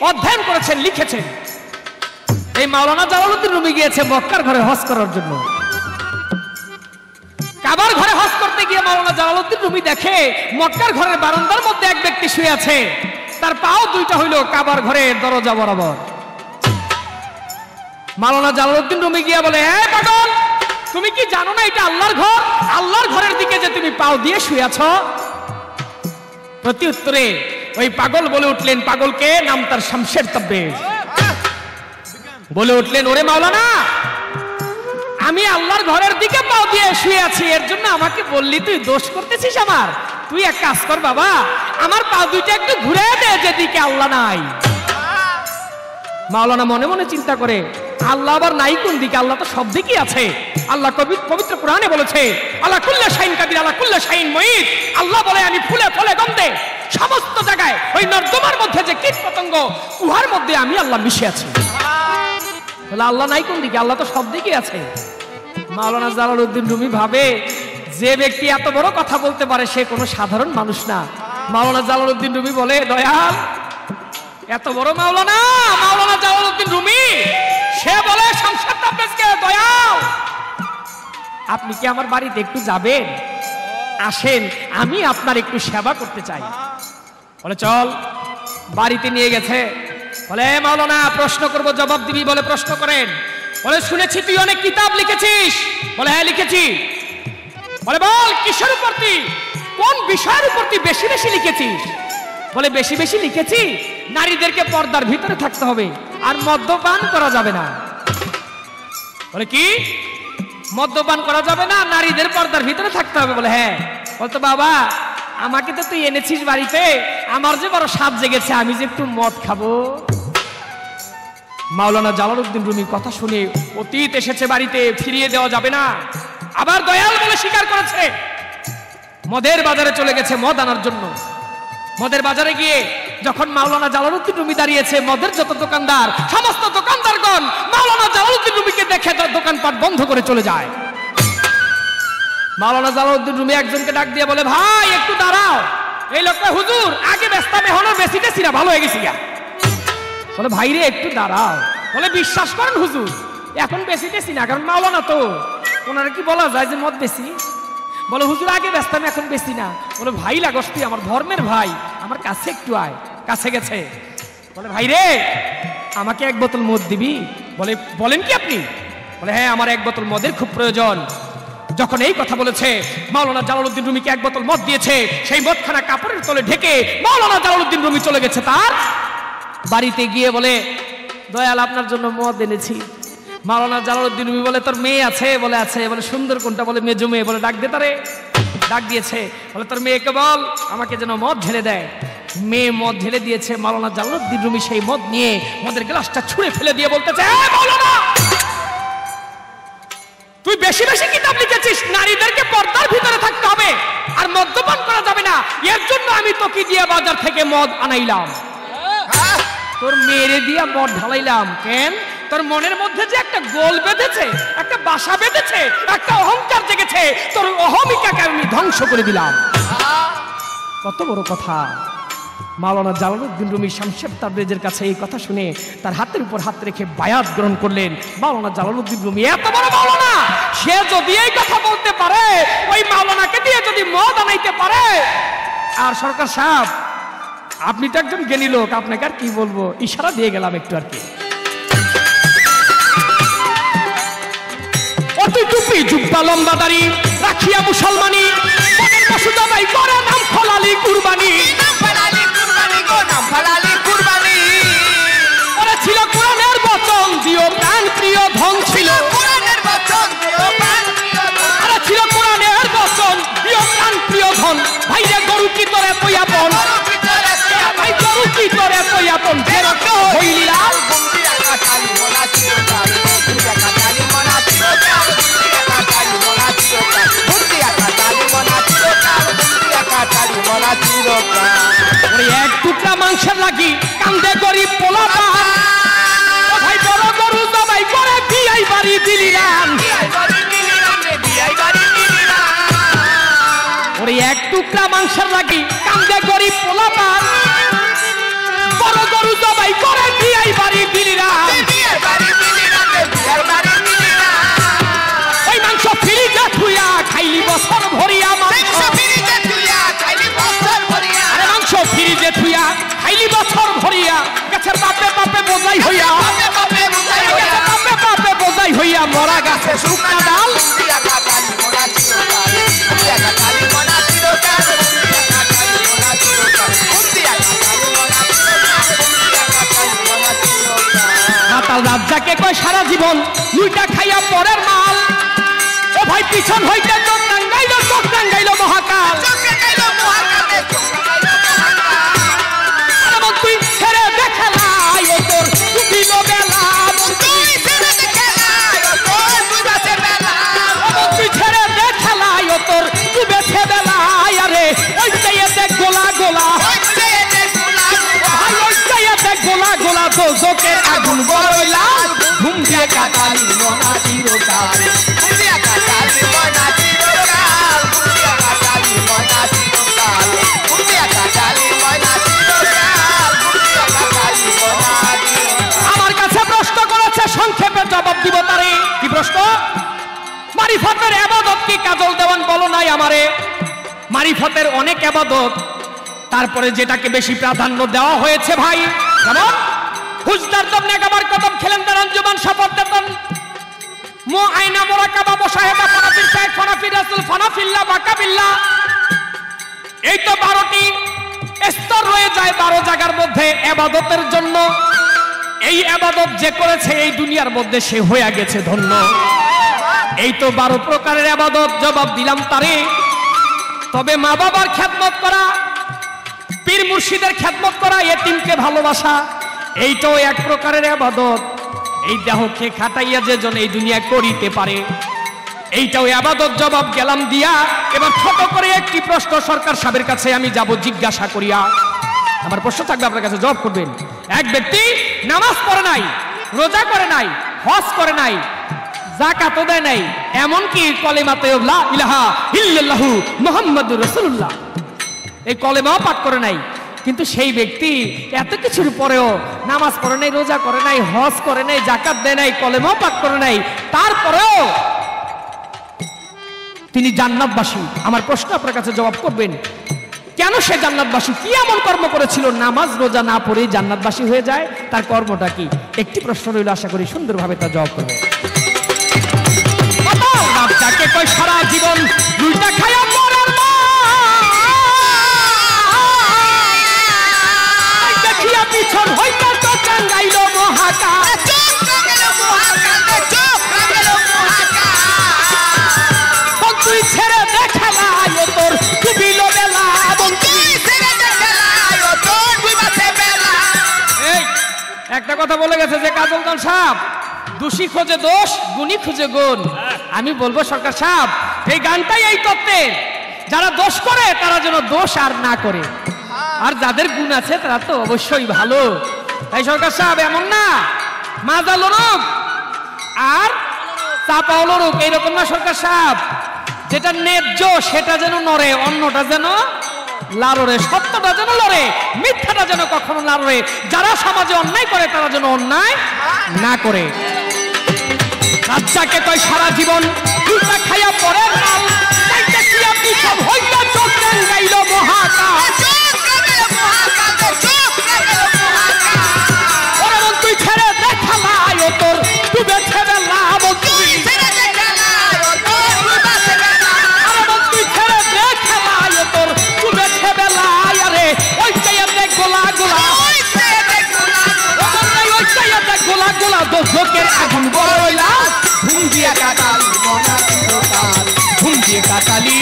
অধ্যয়ন করেছেন, লিখেছেন। এই মাওলানা জালালউদ্দিন রুমি গিয়েছে মক্কার ঘরে হজ করার জন্য। কাবার ঘরে হজ করতে গিয়ে মাওলানা জালালউদ্দিন রুমি দেখে মক্কার ঘরের বারান্দার মধ্যে এক ব্যক্তি শুয়ে আছে, তার পাও দুইটা হইল কাবার ঘরের দরজা বরাবর। মাওলানা জালালউদ্দিন রুমি গিয়া বলে, এই পাগল, তুমি কি জানো না এটা আল্লাহর ঘর? আল্লাহর ঘরের দিকে যে তুমি পাও দিয়ে শুয়ে আছো। প্রতি উত্তরে ওই পাগল বলে উঠলেন, পাগলকে নাম তার শামশের তাবরেজ, বলে উঠলেন, ওরে মাওলানা, আমি আল্লাহর ঘরের দিকে পাও দিয়ে শুয়ে আছি, এর জন্য আমাকে বললি তুই দোষ করতেছিস আমার? তুই এক কাজ কর বাবা, আমার পাও দুইটা একটু ঘুরে দে যেদিকে আল্লাহ নাই। মাওলানা মনে মনে চিন্তা করে, আল্লাহ আবার নাই কোন দিকে? আল্লাহ তো সব দিকেই আছে। আল্লাহ পবিত্র কোরআনে বলেছে, আল্লাহ কুল্লা শাইন কাদির, আল্লাহ কুল্লা শাইন মুঈদ। আল্লাহ বলে আমি ফুলে ফলে গন্ধে সমস্ত জায়গায়, ওই নর্দমার মধ্যে যে কীট পতঙ্গ, উহার মধ্যে আমি আল্লাহ মিশে আছি। তাহলে আল্লাহ নাই কোন দিকে? আল্লাহ তো সব দিকেই আছে। মাওলানা জালালউদ্দিন রুমি ভাবে, যে ব্যক্তি এত বড় কথা বলতে পারে সে কোনো সাধারণ মানুষ না। মাওলানা জালালউদ্দিন রুমি বলে, দয়াল, এত বড় মাওলানা, মাওলানা জালালউদ্দিন রুমি, সে বলে শামশের তাবরেজকে, দয়াল, আপনি কি আমার বাড়িতে একটু যাবেন? আসেন, আমি আপনার একটু সেবা করতে চাই। বলে চল। বাড়িতে নিয়ে গেছে। বলে মাওলানা, প্রশ্ন করব, জবাব দিবি? বলে প্রশ্ন করেন। বলে শুনেছি তুই অনেক কিতাব লিখেছিস। বলে হ্যাঁ লিখেছি। বলে বল কিসের উপর, তুই কোন বিষয়ের উপর তুই বেশি বেশি লিখেছিস? বলে বেশি বেশি লিখেছি নারীদেরকে পর্দার ভিতরে থাকতে হবে আর মদ্যপান করা যাবে না। বলে কি? মদ্যপান করা যাবে না, নারীদের পর্দার ভিতরে থাকতে হবে। বলে হ্যাঁ। বলতো বাবা, আমাকে তো তুই এনেছিস বাড়িতে, আমার যে বড় স্বাদ জেগেছে, আমি যে একটু মদ খাবো। মাওলানা জালালউদ্দিন রুমির কথা শুনে অতীত এসেছে বাড়িতে, ফিরিয়ে দেওয়া যাবে না। আবার দয়াল বলে স্বীকার করেছে। মদের বাজারে চলে গেছে মদ আনার জন্য। মদের বাজারে গিয়ে যখন মাওলানা জালালউদ্দিন রুমি দাঁড়িয়েছে, মদের যত দোকানদার, সমস্ত দোকানদারগণ মাওলানা জালালউদ্দিন রুমিকে দেখে তার দোকানপাট বন্ধ করে চলে যায়। মাওলানা জালালউদ্দিন রুমি একজনকে ডাক দিয়ে বলে, ভাই একটু দাঁড়াও। এই লোকটা, হুজুর আগে ব্যস্তাম, এখন বেশি টেছি না, ভালো হয়ে গেছি। বলে ভাই রে একটু দাঁড়াও। বলে বিশ্বাস করেন হুজুর, এখন বেশি টেছি না, কারণ মাওলানা তো, ওনারা কি বলা যায় যে মদ বেশি? বলে হুজুর আগে ব্যস্তাম, এখন বেশি না। বলে ভাই লাগস তুই, আমার ধর্মের ভাই, আমার কাছে একটু আয়। কাছে গেছে, বলে ভাই রে আমাকে এক বোতল মদ দিবি? বলে বলেন কি আপনি? বলে হ্যাঁ আমার এক বোতল মদের খুব প্রয়োজন। যখন এই কথা বলেছে মাওলানা জালালউদ্দিন রুমিকে এক বোতল মদ দিয়েছে, সেই মদখানা কাপড়ের তলে ঢেকে মাওলানা জালালউদ্দিন রুমি চলে গেছে তার বাড়িতে। গিয়ে বলে দয়াল আপনার জন্য মদ এনেছি। মাওলানা জালালউদ্দিন রুমি বলে তোর মেয়ে আছে? বলে আছে। বলে সুন্দর কোনটা? বলে মেজো মেয়ে। বলে ডাক দে তারে। ডাক দিয়েছে। বলে তোর মেয়েকে বল আমাকে যেন মদ ঢেলে দেয়। মেয়ে মদ ঢেলে দিয়েছে। মাওলানা জালালউদ্দিন রুমি সেই মদ নিয়ে মদের গ্লাসটা ছুঁড়ে ফেলে দিয়ে বলতেছে মাওলানা তুই বেশি বেশি কিতাব লিখেছিস, নারীদেরকে পর্দার ভিতরে থাকতে হবে আর মদ্যপান করা যাবে না, এর জন্য আমি তোকে দিয়ে বাজার থেকে মদ আনাইলাম, তোর মেরে দিয়া মদ ঢালাইলাম। কেন? তোর মনের মধ্যে যে একটা গোল বেঁধেছে, একটা বাসা বেঁধেছে, একটা অহংকার জেগেছে, তোর অহমিকাকে আমি ধ্বংস করে দিলাম। কত বড় কথা! মাওলানা জালালউদ্দিন রুমি শামসের তাবরেজের কাছে এই কথা শুনে তার হাতের উপর হাত রেখে বায়াত গ্রহণ করলেন। মাওলানা জালালউদ্দিন রুমি এত বড় মাওলানা, সে যদি এই কথা বলতে পারে, ওই মাওলানাকে দিয়ে যদি মদ আনাইতে পারে। আর সরকার সাহেব আপনি তো একজন জ্ঞানী লোক, আপনাকে আর কি বলবো, ইশারা দিয়ে গেলাম একটু আর কি। অতি টুপি জুব্বা লম্বা দাড়ি রাখিয়া মুসলমানি, পদের পশু জবাই করে নাম ফলালি কুরবানি। ওরা ছিল কোরআনের বচন দিও প্রাণ প্রিয় ধন ছিল, ওরা ছিল কোরআনের বচন দিও প্রাণ প্রিয় ধন। ভাইরে গরু কি তোরে পয়াপন, ভাই গরু কি তোরে পয়াপন, হইলি লাল এক টুকরা মাংসের লাগি কান্দে গরিব পোলাপা, ভাই বড় গরু জবাই করে বিয়াই বাড়ি দিলিরান। ওরে এক টুকরা মাংসের লাগি কান্দে গরিব পোলাপা, বড় গরু জবাই করে বিয়াই বাড়ি দিলিরান। ওই মাংস ফ্রিজে থুইয়া খাইলি বছর ভরিয়া, মাংস ফ্রিজে থুইয়া খাইলি বছর ভরিয়া, গাছের বাপে বাপে বোঝাই হইয়া, বাপে বাপে বোঝাই হইয়া মরা গাছে শুকনা ডাল। মাতাল রাজ্জাকে কয় সারা জীবন লুইটা খাইয়া পরের মাল, ও ভাই পিছন হইতে চোখ টাঙ্গাইল মহাকাল। তুই ছেড়ে দেখলাই ও তোর ডুবিল বেলা, তুই ছেড়ে দেখলাই ও তোর ডুবেছে বেলা। আরে ওই চাইতে গোলা গোলা, ভাই ওই চাইতে গোলা গোলা, তো চোখের আগুন বড়ইলা ঘুম দিয়ে কাটালি মনা চিরকাল। সংক্ষেপে জবাব দিব তারে। কি প্রশ্ন? মারিফতের ইবাদত কি কাজল দেওয়ান বলো নাই আমারে? মারিফতের অনেক ইবাদত, তারপরে যেটাকে বেশি প্রাধান্য দেওয়া হয়েছে ভাই, যেমন হুজদার দম নেগাবার কদম খেলেন তার আঞ্জুমান শপথ দেতন মো আয়না মুরাকাবা মুশাহাদা ফানাফিল শাইখ ফানাফি রাসূল ফানাফিল্লাহ বাকাবিল্লাহ। এই তো 12টি স্তর রয়ে যায় 12 জায়গার মধ্যে ইবাদতের জন্য। এই ইবাদত যে করেছে এই দুনিয়ার মধ্যে সে হয়ে গেছে ধন্য। এই তো 12 প্রকারের ইবাদত, জবাব দিলাম তারে। তবে মা বাবার খেদমত করা, পীর মুর্শিদের খেদমত করা, এতিমকে ভালোবাসা, এইটাও এক প্রকারের ইবাদত। এই দেহকে খাটাইয়া যে জন এই দুনিয়া করিতে পারে, এইটাও ইবাদত। জবাব গেলাম দিয়া। এবার ছোট করে একটি প্রশ্ন সরকার সাহেবের কাছে আমি যাব জিজ্ঞাসা করিয়া। আমার প্রশ্ন থাকবে, আপনার কাছে জবাব করবেন। এক ব্যক্তি নামাজ পড়ে নাই, রোজা করে নাই, হজ করে নাই, যাকাতও দেয় নাই, এমনকি কলেমাতে লা ইলাহা ইল্লাল্লাহু মুহাম্মাদুর রাসূলুল্লাহ এই কলেমাও পাঠ করে নাই। কিন্তু সেই ব্যক্তি এত কিছুর পরেও নামাজ পড়ে নাই, রোজা করে নাই, হজ করে নাই, যাকাত দেয় নাই, কলেমাও পাঠ করে নাই, তারপরেও তিনি জান্নাতবাসী। আমার প্রশ্ন আপনার কাছে জবাব করবেন, কেন সে জান্নাতবাসী? কি এমন কর্ম করেছিল নামাজ রোজা না পড়েই জান্নাতবাসী হয়ে যায়? তার কর্মটা কি? একটি প্রশ্ন রইল, আশা করি সুন্দরভাবে তা জবাব করবে। বাপটাকে কই সারা জীবন দুইটা খায়া মরার মা, দেখিয়া পিছন হইতা তো টাঙ্গাইল মহাকাশ। তুই ছেড়ে দেখালা তোর ডুবিল বেলা, একটা কথা বলে গেছে যে কাজলকান সাহেব, দোষী খোঁজে দোষ, গুণী খুঁজে গুণ। আমি বলবো সরকার সাহেব, এই গানটাই এই তত্ত্বের, যারা দোষ করে তারা যেন দোষ আর না করে, আর যাদের গুণ আছে তারা তো অবশ্যই ভালো। তাই সরকার সাহেব এমন না মাজা লড়ুক আর চাপা লড়ুক, এইরকম না সরকার সাহেব। যেটা ন্যায্য সেটা যেন নড়ে, অন্যটা যেন লাড়ে, সত্যটা যেন লড়ে, মিথ্যাটা যেন কখনো না লড়ে। যারা সমাজে অন্যায় করে তারা যেন অন্যায় না করে। রাজ্জাকে কয় সারা জীবন দুইটা খাইয়া পরে নাল, তাইতে কিয়া পিছন হইয়া চোখ গাইল মহাকাশ। ওরে মন তুই ছেড়ে দেখালাই ও তোর ডুবেছে বেলা, মন তুই ছেড়ে দেখালাই ও তোর ডুবেছে বেলা, আরে মন তুই ছেড়ে দেখালাই ও তোর ডুবেছে বেলা। আরে ওই চাইয়া দেখ গোলা গোলা, ওই চাইয়া দেখ গোলা গোলা, ওই চাইয়া দেখ গোলা গোলা, দোজকের আগুন বড়ইলা। ঘুম দিয়ে কাটালি মনা চিরকাল, ঘুম দিয়ে কাটালি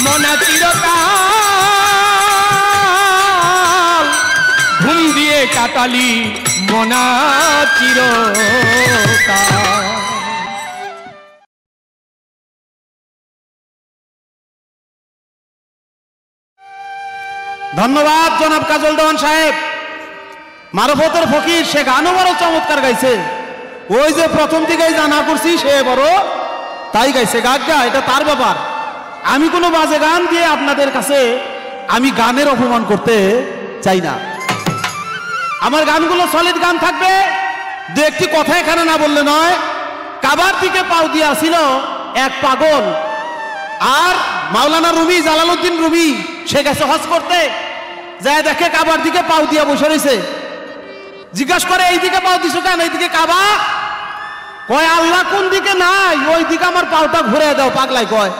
মনা চিরকাল, ঘুম দিয়ে কাটালি মনা চিরকাল। ধন্যবাদ জনাব কাজল দেওয়ান সাহেব। মারফতের ফকির সে গানও বড় চমৎকার গাইছে। ওই যে প্রথম দিকেই জানা করছি সে বড় তাই গাইছে, গাগা এটা তার ব্যাপার। আমি কোনো বাজে গান দিয়ে আপনাদের কাছে আমি গানের অপমান করতে চাই না। আমার গানগুলো সলিড গান থাকবে। দু একটি কথা এখানে না বললে নয়। কাবার দিকে পাও দিয়া ছিল এক পাগল, আর মাওলানা রুমি, জালালউদ্দিন রুমি, সে গেছে হজ করতে, যায় দেখে কাবার দিকে পাও দিয়া বসে রয়েছে। জিজ্ঞাসা করে এইদিকে পাও দিছো কেন? এইদিকে কাবা। কয় আল্লাহ কোন দিকে নাই, ওই দিকে আমার পাওটা ঘুরে দাও। পাগলাই কয়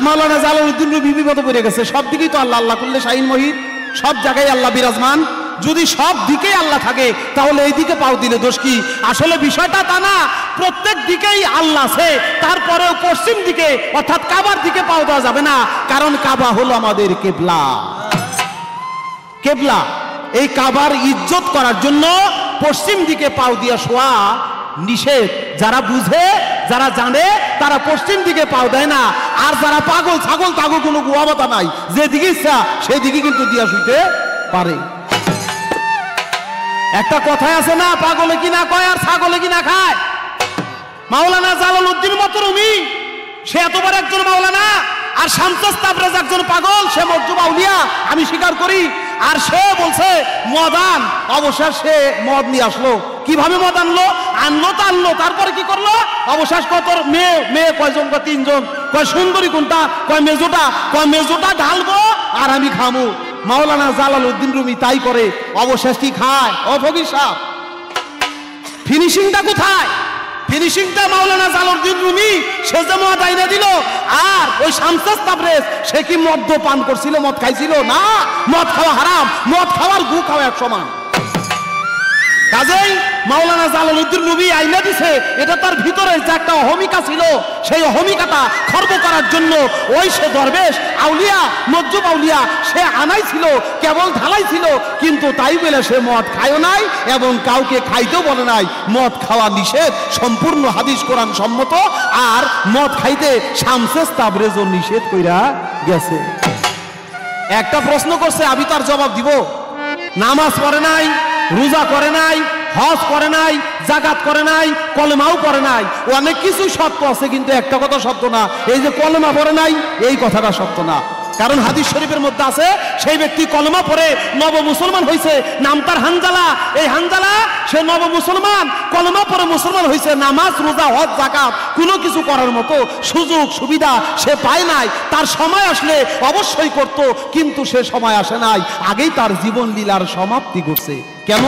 মাওলানা জালালউদ্দিন রুমি বিপদে পড়ে গেছে। সব দিকেই তো আল্লাহ, আল্লাহ করলে শাহিন মহিদ, সব জায়গায় আল্লাহ বিরাজমান। যদি সব দিকেই আল্লাহ থাকে তাহলে এই দিকে পাও দিলে দোষ কি? আসলে বিষয়টা তা না, প্রত্যেক দিকেই আল্লাহ আছে, তারপরেও পশ্চিম দিকে অর্থাৎ কাবার দিকে পাও দেওয়া যাবে না, কারণ কাবা হলো আমাদের কেবলা। কেবলা, এই কাবার ইজ্জত করার জন্য পশ্চিম দিকে পাও দিয়া শোয়া নিষেধ। যারা বুঝে, যারা জানে তারা পশ্চিম দিকে পাও দেয় না। আর যারা পাগল ছাগল, তাগো কোনো গুয়াবতা নাই, যেদিকে ইচ্ছা সেদিকে কিন্তু দিয়া শুইতে পারে। একটা কথাই আছে না, পাগলে কি না কয় আর ছাগলে কি না খায়। মাওলানা জালালউদ্দিন মতো রুমি সে এত বড় একজন মাওলানা, আর শামসুস তাবরেজ একজন পাগল, সে মজুব আউলিয়া, আমি স্বীকার করি। আর সে বলছে মদান, অবশেষ সে মদ নিয়ে আসলো। কিভাবে মদ আনলো? আনলো তো আনলো, তারপরে কি করলো? অবশেষ কত মেয়ে, মেয়ে কয়জন? কয় তিনজন। কয় সুন্দরী কোনটা? কয় মেজোটা। কয় মেজোটা ঢালবো আর আমি খামু। মাওলানা জালালউদ্দিন রুমি তাই করে। অবশেষ কি খায়? ও ফকির সাহেব, ফিনিশিংটা কোথায়? ফিনিশিংটা মাওলানা জালালউদ্দিন রুমি সে যে মদ আইনা দিল। আর ওই শামসুস তাবরেজ সে কি মদ্য পান করছিল, মদ খাইছিল? না, মদ খাওয়া হারাম, মদ খাওয়ার গু খাওয়া এক সমান। কাজেই মাওলানা জালালউদ্দিন রুমি আইনা দিছে, এটা তার ভিতরে যে একটা অহমিকা ছিল, সেই অহমিকাটা খর্ব করার জন্য ওই সে দরবেশ আউলিয়া, মজ্জুব আউলিয়া, সে আনাই ছিল, কেবল ঢালাই ছিল। কিন্তু তাই বলে সে মদ খায়ও নাই এবং কাউকে খাইতেও বলে নাই। মদ খাওয়া নিষেধ, সম্পূর্ণ হাদিস কোরআন সম্মত। আর মদ খাইতে শামসুস তাবরেজও নিষেধ কইরা গেছে। একটা প্রশ্ন করছে, আমি তার জবাব দিব। নামাজ পড়ে নাই, রোজা করে নাই, হজ করে নাই, জাকাত করে নাই, কলেমাও করে নাই। অনেক কিছু সত্য আছে, কিন্তু একটা কথা সত্য না, এই যে কলেমা পড়ে নাই এই কথাটা সত্য না। কারণ হাদিস শরীফের মধ্যে আছে সেই ব্যক্তি কলমা পড়ে নব মুসলমান হয়েছে, নাম তার হানজালা। এই হানজালা সে নব মুসলমান, কলমা পড়ে মুসলমান হয়েছে, নামাজ রোজা হজ যাকাত কোনো কিছু করার মতো সুযোগ সুবিধা সে পায় নাই। তার সময় আসলে অবশ্যই করত, কিন্তু সে সময় আসে নাই, আগেই তার জীবন লীলার সমাপ্তি ঘটছে। কেন?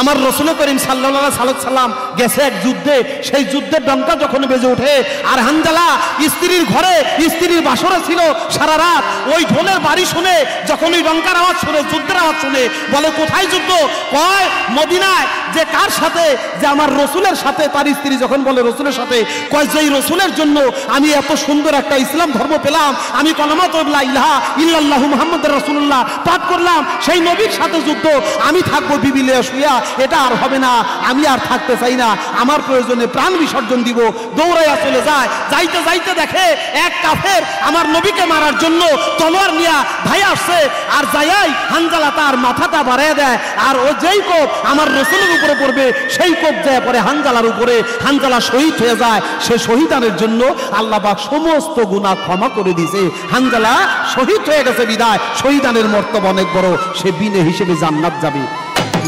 আমার রসুল করিম সাল্লাল্লাহু আলাইহি সাল্লাম গেছে এক যুদ্ধে, সেই যুদ্ধের ডঙ্কা যখন বেজে ওঠে আর হানজালা স্ত্রীর ঘরে স্ত্রীর বাসরে ছিল সারা রাত, ওই ঢোলের বাড়ি শুনে যখন ওই ডঙ্কার আওয়াজ শুনে, যুদ্ধের আওয়াজ শুনে, বলে কোথায় যুদ্ধ? কয় মদিনায়। যে কার সাথে? যে আমার রসুলের সাথে। তার স্ত্রী যখন বলে রসুলের সাথে, কয় যেই রসুলের জন্য আমি এত সুন্দর একটা ইসলাম ধর্ম পেলাম, আমি কলমাত লা ইলাহা ইল্লাল্লাহু মুহাম্মাদুর রাসূলুল্লাহ পাঠ করলাম, সেই নবীর সাথে যুদ্ধ, আমি থাকবো বিবিলে শুয়া, এটা আর হবে না, আমি আর থাকতে চাই না, আমার প্রয়োজনে প্রাণ বিসর্জন দিব। দৌড়াইয়া চলে যায়, যাইতে যাইতে দেখে এক কাফের আমার নবীকে মারার জন্য তলোয়ার নিয়া ভাই আসছে, আর যাইয়াই হানজালা তার মাথাটা বাড়াইয়া দেয়, আর ও যেই কোপ আমার রসুলের উপরে পড়বে সেই কোপ যায় পরে হানজালার উপরে, হানজালা শহীদ হয়ে যায়। সে শহীদানের জন্য আল্লাহ পাক সমস্ত গুনাহ ক্ষমা করে দিয়েছে। হানজালা শহীদ হয়ে গেছে বিদায়, শহীদানের মর্তবা অনেক বড়, সে বিনে হিসেবে জান্নাত যাবে।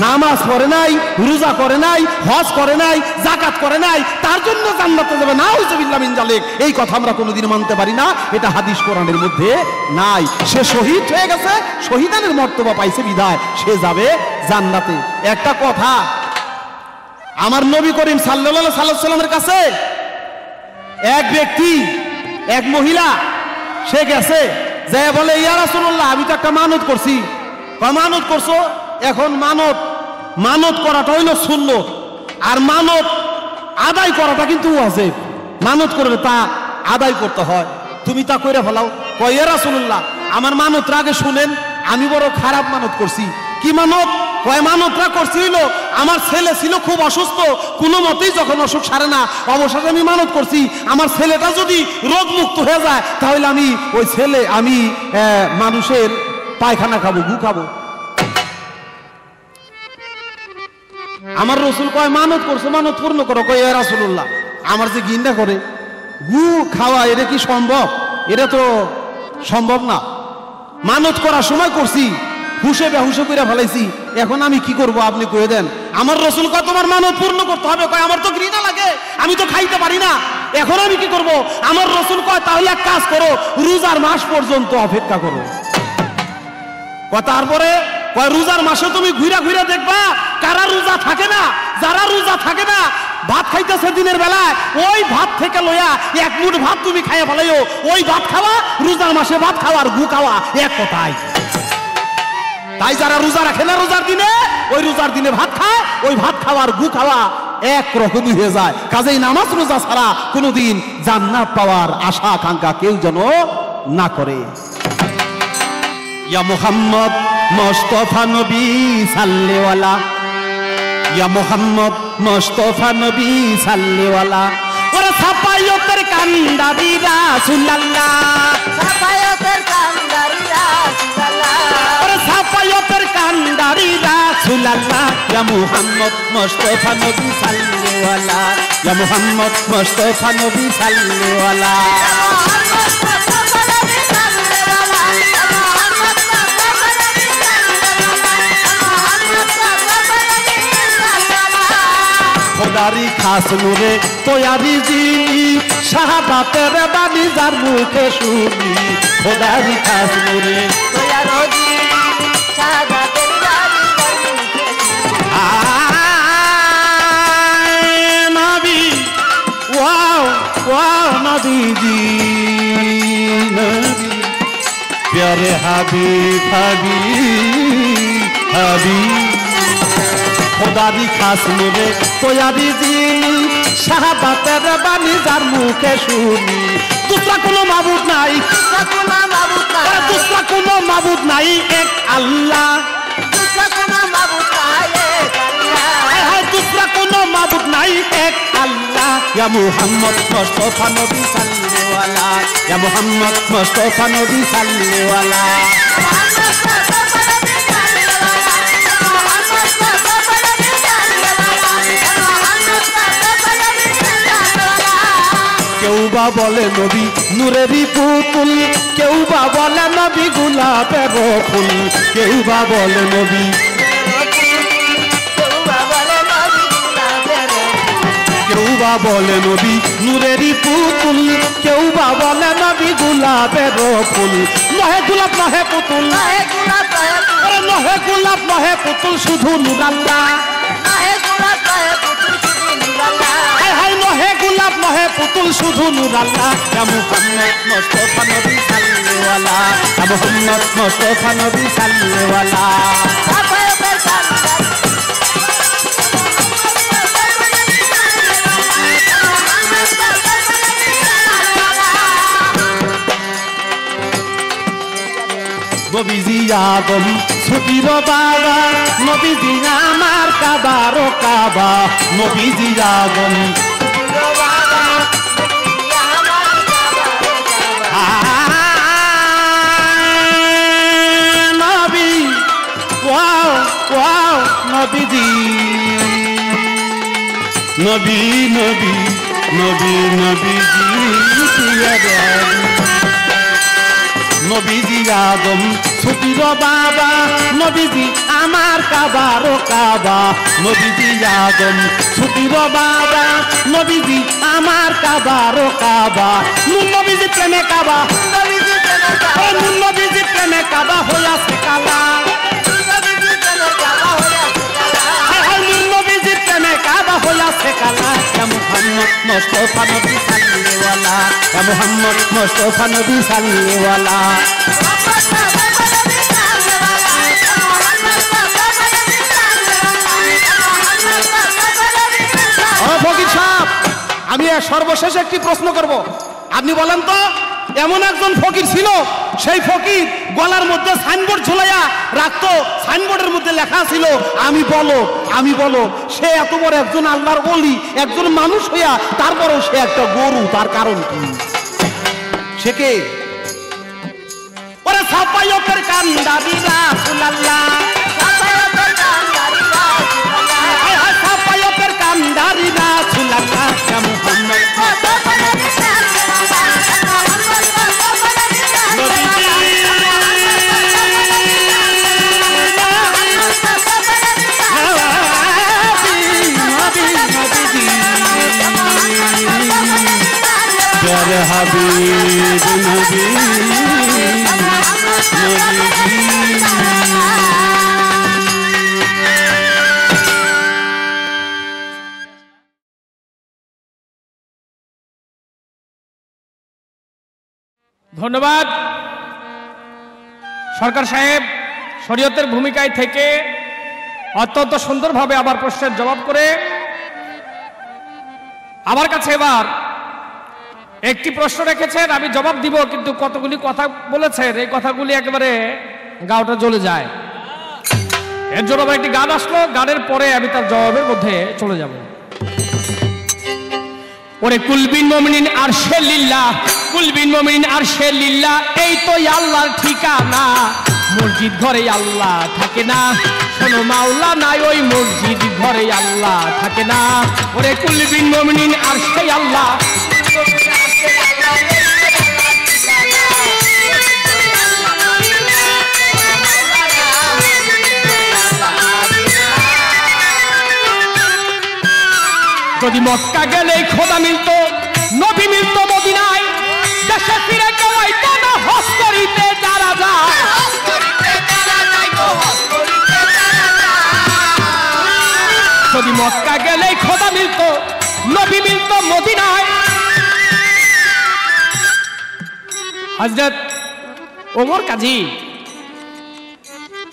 নামাজ পড়ে নাই, রোজা করে নাই, হজ করে নাই, যাকাত করে নাই, তার জন্য জান্নাতে যাবে না, নাউজুবিল্লাহ মিন যালিক। এই কথা আমরা কোনোদিন মানতে পারি না, এটা হাদিস কোরআনের মধ্যে নাই। সে শহীদ হয়ে গেছে, শহীদানের মর্তবা পাইছে বিদায়, সে যাবে জান্নাতে। একটা কথা, আমার নবী করিম সাল্লাল্লাহু আলাইহি সাল্লামের কাছে এক ব্যক্তি, এক মহিলা, সে গেছে, যে বলে ইয়া রাসূলুল্লাহ আমি তো একটা মানত করছি। মানত করছো? এখন মানত করাটা হইলো সুন্নত, আর মানত আদায় করাটা কিন্তু ওয়াজিব। মানত করলে তা আদায় করতে হয়, তুমি তা কইরা ফেলাও। কয় ইয়া রাসূলুল্লাহ আমার মানতটা আগে শুনেন, আমি বড় খারাপ মানত করছি। কি মানত? কয় মানতটা করছি হইলো আমার ছেলে ছিল খুব অসুস্থ, কোনো মতেই যখন অসুখ সারে না, অবশেষে আমি মানত করছি আমার ছেলেটা যদি রোগ মুক্ত হয়ে যায় তাহলে আমি ওই ছেলে, আমি মানুষের পায়খানা খাবো, গু খাবো। আমার রসুল কয় মানত করছো, মানত পূর্ণ করো। কয় ইয়া রাসূলুল্লাহ আমার যে ঘৃণা করে গু খাওয়া, এটা কি সম্ভব? এটা তো সম্ভব না। মানত করার সময় করছি, হুশে বেহুশে করে ফেলাইছি, এখন আমি কি করব আপনি কয়ে দেন। আমার রসুল কয় তোমার মানত পূর্ণ করতে হবে। কয় আমার তো ঘৃণা লাগে, আমি তো খাইতে পারি না, এখন আমি কি করব? আমার রসুল কয় তাহলে এক কাজ করো, রোজার মাস পর্যন্ত অপেক্ষা করো। কয় তারপরে? কয় রোজার মাসে তুমি ঘুরা ঘুরা দেখবা কারা রোজা থাকে না। যারা রোজা থাকে না, ভাত খাইতেছে দিনের বেলায়, ওই ভাত থেকে লইয়া এক মুঠ ভাত তুমি খাইয়া ফেলাইও, ওই ভাত খাওয়া রোজার মাসে ভাত খাওয়া আর গু খাওয়া এক কথাই। তাই যারা রোজা রাখে না রোজার দিনে, ওই রোজার দিনে ভাত খায়, ওই ভাত খাওয়া আর গু খাওয়া এক রকমই হয়ে যায়। কাজেই নামাজ রোজা ছাড়া কোনোদিন জান্নাত পাওয়ার আশা আকাঙ্ক্ষা কেউ যেন না করে। ইয়া মুহাম্মদ মুস্তাফা নবী সাল্লেওয়ালা, ইয়া মুহাম্মদ মুস্তাফা নবী সাল্লেওয়ালা, ওরে সাফায়তের কান্দারি রাসূলুল্লাহ, সাফায়তের কান্দারি রাসূলুল্লাহ, ওরে সাফায়তের কান্দারি রাসূলুল্লাহ, ইয়া মুহাম্মদ মুস্তাফা নবী সাল্লেওয়ালা, ইয়া মুহাম্মদ মুস্তাফা নবী সাল্লেওয়ালা। খোদারি খাস নূরে তৈয়ারি যিনি, সাহাবাতের বাণী যার মুখে শুনি। খোদারি খাস নূরে তৈয়ারি সাহাবাতের বাণী যার মুখে শুনি। নবী ওয়াও ওয়াও নবীজি, নবী প্যারে হাবিব হাবিব হাবিব। খোদারি খাস নূরে তৈয়ারি যিনি, সাহাবাতের বাণী যার মুখে শুনি। দুসরা কোনো মাবুদ নাই, দুসরা কোনো মাবুদ নাই, দুসরা কোনো মাবুদ নাই, এক আল্লাহ। দুসরা কোনো মাবুদ নাই, এক আল্লাহ। হায় দুসরা কোনো মাবুদ নাই, এক আল্লাহ। ইয়া মুহাম্মদ মুস্তাফা নবী সাল্লেওয়ালা, ইয়া মুহাম্মদ মুস্তাফা নবী সাল্লেওয়ালা। কেউ বা বলে নবী নূরেরই পুতুল, কেউ বা বলে নবী গোলাপের ফুল, কেউ বা বলে নবী, কেউ বা বলে নবী নূরেরই পুতুল, কেউ বা বলে নবী গোলাপের ফুল। নহে গোলাপ নহে পুতুল, নহে গোলাপ নহে পুতুল, শুধু নূর আল্লাহ। নহে গোলাপ নহে পুতুল, শুধু নূর আল্লাহ। মুহাম্মদ মুস্তাফা নবী সাল্লাল্লাহু আলাইহি, মুহাম্মদ মুস্তাফা নবী সাল্লাল্লাহু নবীজি আদম ছুটির বাবা, নবীজি আমার কাবার কাবা, নবীজি আদম নবী, ওয়াও ওয়াও নবীজি, নবী নবী নবী নবীজি নবীজি আদম ছুটির বাবা, নবীজি আমার কাবার কাবা, নবীজি আদম ছুটির বাবা, নবীজি আমার কাবার কাবা। নুন নবীজি প্রেমে কাবা, নুন নবীজি প্রেমে কাবা হইয়াছে কালা, নুন নবীজি প্রেমে কাবা হইয়াছে কালা। মুহাম্মদ মুস্তাফা নবী সাল্লাল্লাহু আলাইহি, মুহাম্মদ মুস্তাফা নবী সাল্লাল্লাহু আলাইহি। ফকির সাহেব, আমি সর্বশেষ একটি প্রশ্ন করব, আপনি বলেন তো এমন একজন ফকির ছিল, সেই ফকির গলার মধ্যে সাইনবোর্ড ঝুলাইয়া রাখতো, সাইনবোর্ডের মধ্যে লেখা ছিল আমি বলো আমি বলো। সে এত বড় একজন আল্লাহর ওলি, একজন মানুষ হইয়া তারপরেও সে একটা গরু, তার কারণ কি? সে কে? ওরে সাফায়তের কান্দারি রাসূলুল্লাহ, সাফায়তের কান্দারি রাসূলুল্লাহ, মুহাম্মদ মুস্তাফা নবী প্যারে হাবিব নবী ধন্যবাদ সরকার সাহেব, শরীয়তের ভূমিকায় থেকে অত্যন্ত সুন্দরভাবে আবার প্রশ্নের জবাব করে আমার কাছে এবার একটি প্রশ্ন রেখেছেন, আমি জবাব দিব, কিন্তু কতগুলি কথা বলেছেন, এই কথাগুলি একেবারে গাওটা জ্বলে যায়। এর জন্য একটি গান আসলো, গানের পরে আমি তার জবাবের মধ্যে চলে যাব। ওরে কুলবিন মুমিনিন আরশে লিল্লাহ, কুলবিন মুমিনিন আরশে লিল্লাহ, এই তো আল্লাহর ঠিকানা। মসজিদ ঘরে আল্লাহ থাকে না, শোনো মাওলা নাই ওই মসজিদ ঘরে আল্লাহ থাকে না। ওরে কুলবিন মুমিনিন আরশে আল্লাহ, যদি মক্কা গেলে খোদা মিলতো, নবী মিলতো মদিনায়, দেশে ফিরে কেউ আইতো না হজ করিতে যারা যায়। যদি মক্কা গেলে খোদা মিলতো, নবী মিলতো মদিনায়। হযরত ওমর কাজী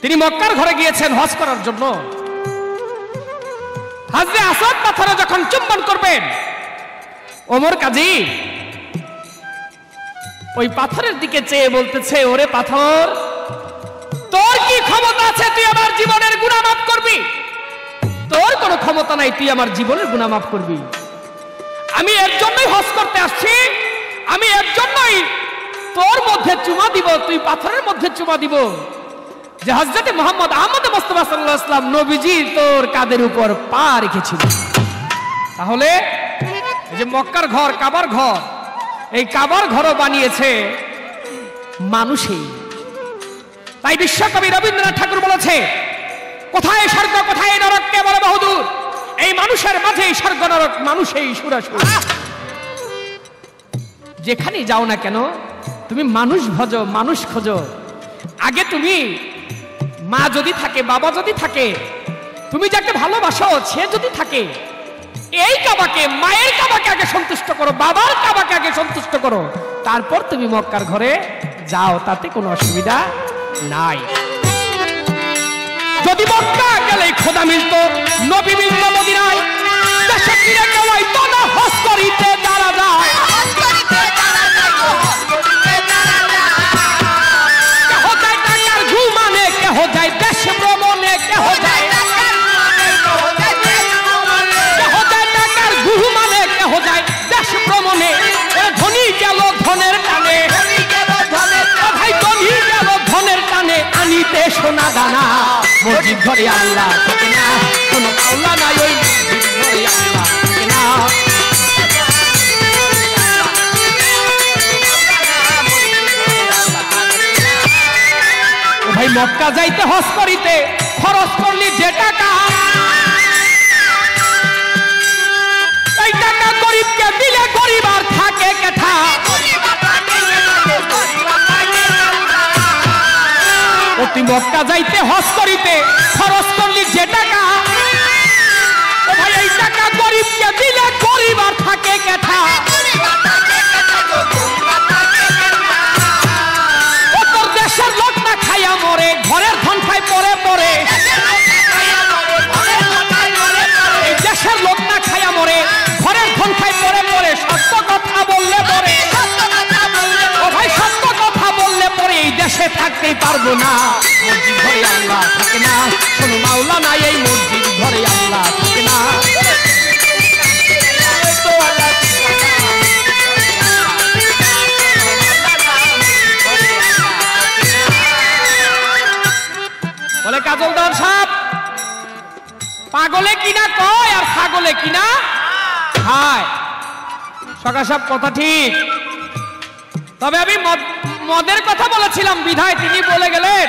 তিনি মক্কার ঘরে গিয়েছেন হজ করার জন্য। হাজরে আসাদ পাথরে যখন চুম্বন করবেন, ওমর কাজী ওই পাথরের দিকে চেয়ে বলতেছে, ওরে পাথর, তোর কি ক্ষমতা আছে তুই আমার জীবনের গুনাহ মাফ করবি? তোর কোনো ক্ষমতা নাই তুই আমার জীবনের গুনাহ মাফ করবি। আমি এর জন্যই হজ করতে আসছি, আমি এর জন্যই তোর মধ্যে চুমা দিব, তুই পাথরের মধ্যে চুমা দিব যে হযরতে মুহাম্মদ আহমদ মুস্তাফা সাল্লাল্লাহু আলাইহি ওয়াসাল্লাম নবীজি তোর কাঁধের উপর পা রেখেছিল। তাহলে এই যে মক্কার ঘর, কাবার ঘর, এই কাবার ঘরও বানিয়েছে মানুষই। তাই বিশ্বকবি রবীন্দ্রনাথ ঠাকুর বলেছে, কোথায় স্বর্গ কোথায় নরক কে বলে বহুদূর, এই মানুষের মাঝেই স্বর্গ নরক, মানুষেই সুরাসুর। যেখানে যাও না কেন তুমি মানুষ ভজো, মানুষ খোঁজো। আগে তুমি মা যদি থাকে, বাবা যদি থাকে, তুমি যাকে ভালোবাসো সে যদি থাকে, এই কাবাকে, মায়ের কাবাকে আগে সন্তুষ্ট করো, বাবার কাবাকে আগে সন্তুষ্ট করো, তারপর তুমি মক্কার ঘরে যাও, তাতে কোনো অসুবিধা নাই। যদি মক্কা গেলে খোদা মিলতো, নবী মিলতো মদিনায়, দেশে ফিরে কেউ আইতো না, হজ করিতে যারা যায়। কেহ যায় টাকার ঘুমানে, কেহ যায় দেশ ভ্রমণে, কেহ যায় টাকার ঘুমানে, কেহ যায় দেশ ভ্রমণে। ধনী গেল ধনের টানে, ভাই ধনী গেল ধনের টানে, আনিতে সোনা দানা। মসজিদ ঘরে আল্লাহ থাকে না, কোনো আল্লাহ নাই ওই মসজিদ ঘরে আল্লাহ থাকে না। ভাই মক্কা যাইতে হজ করিতে খরচ করলি যে টাকা, এই টাকা গরিবকে দিলে গরিব আর থাকে কেঠা। অতি মক্কা যাইতে হজ করিতে খরচ করলি যে টাকা, ভাই এই টাকা গরিবকে দিলে গরিব আর থাকে কেঠা। তোর দেশের লোক না খাইয়া মরে, ঘরের ধন খাই পরে পরে। এই দেশের লোক না খাইয়া মরে, ঘরের ধন খাই পরে পরে। সত্য কথা বললে পরে, ও ভাই সত্য কথা বললে পরে এই দেশে থাকতেই পারবো না। মসজিদ ঘরে আল্লাহ থাকে না, কোনো মাওলা নাই এই মসজিদ ঘরে আল্লাহ থাকে না। বলে কাজল দান সাহেব, পাগলে কিনা কয় আর ছাগলে কিনা খায়। সকা সাহেব কথা ঠিক, তবে আমি মদের কথা বলেছিলাম বিধায় তিনি বলে গেলেন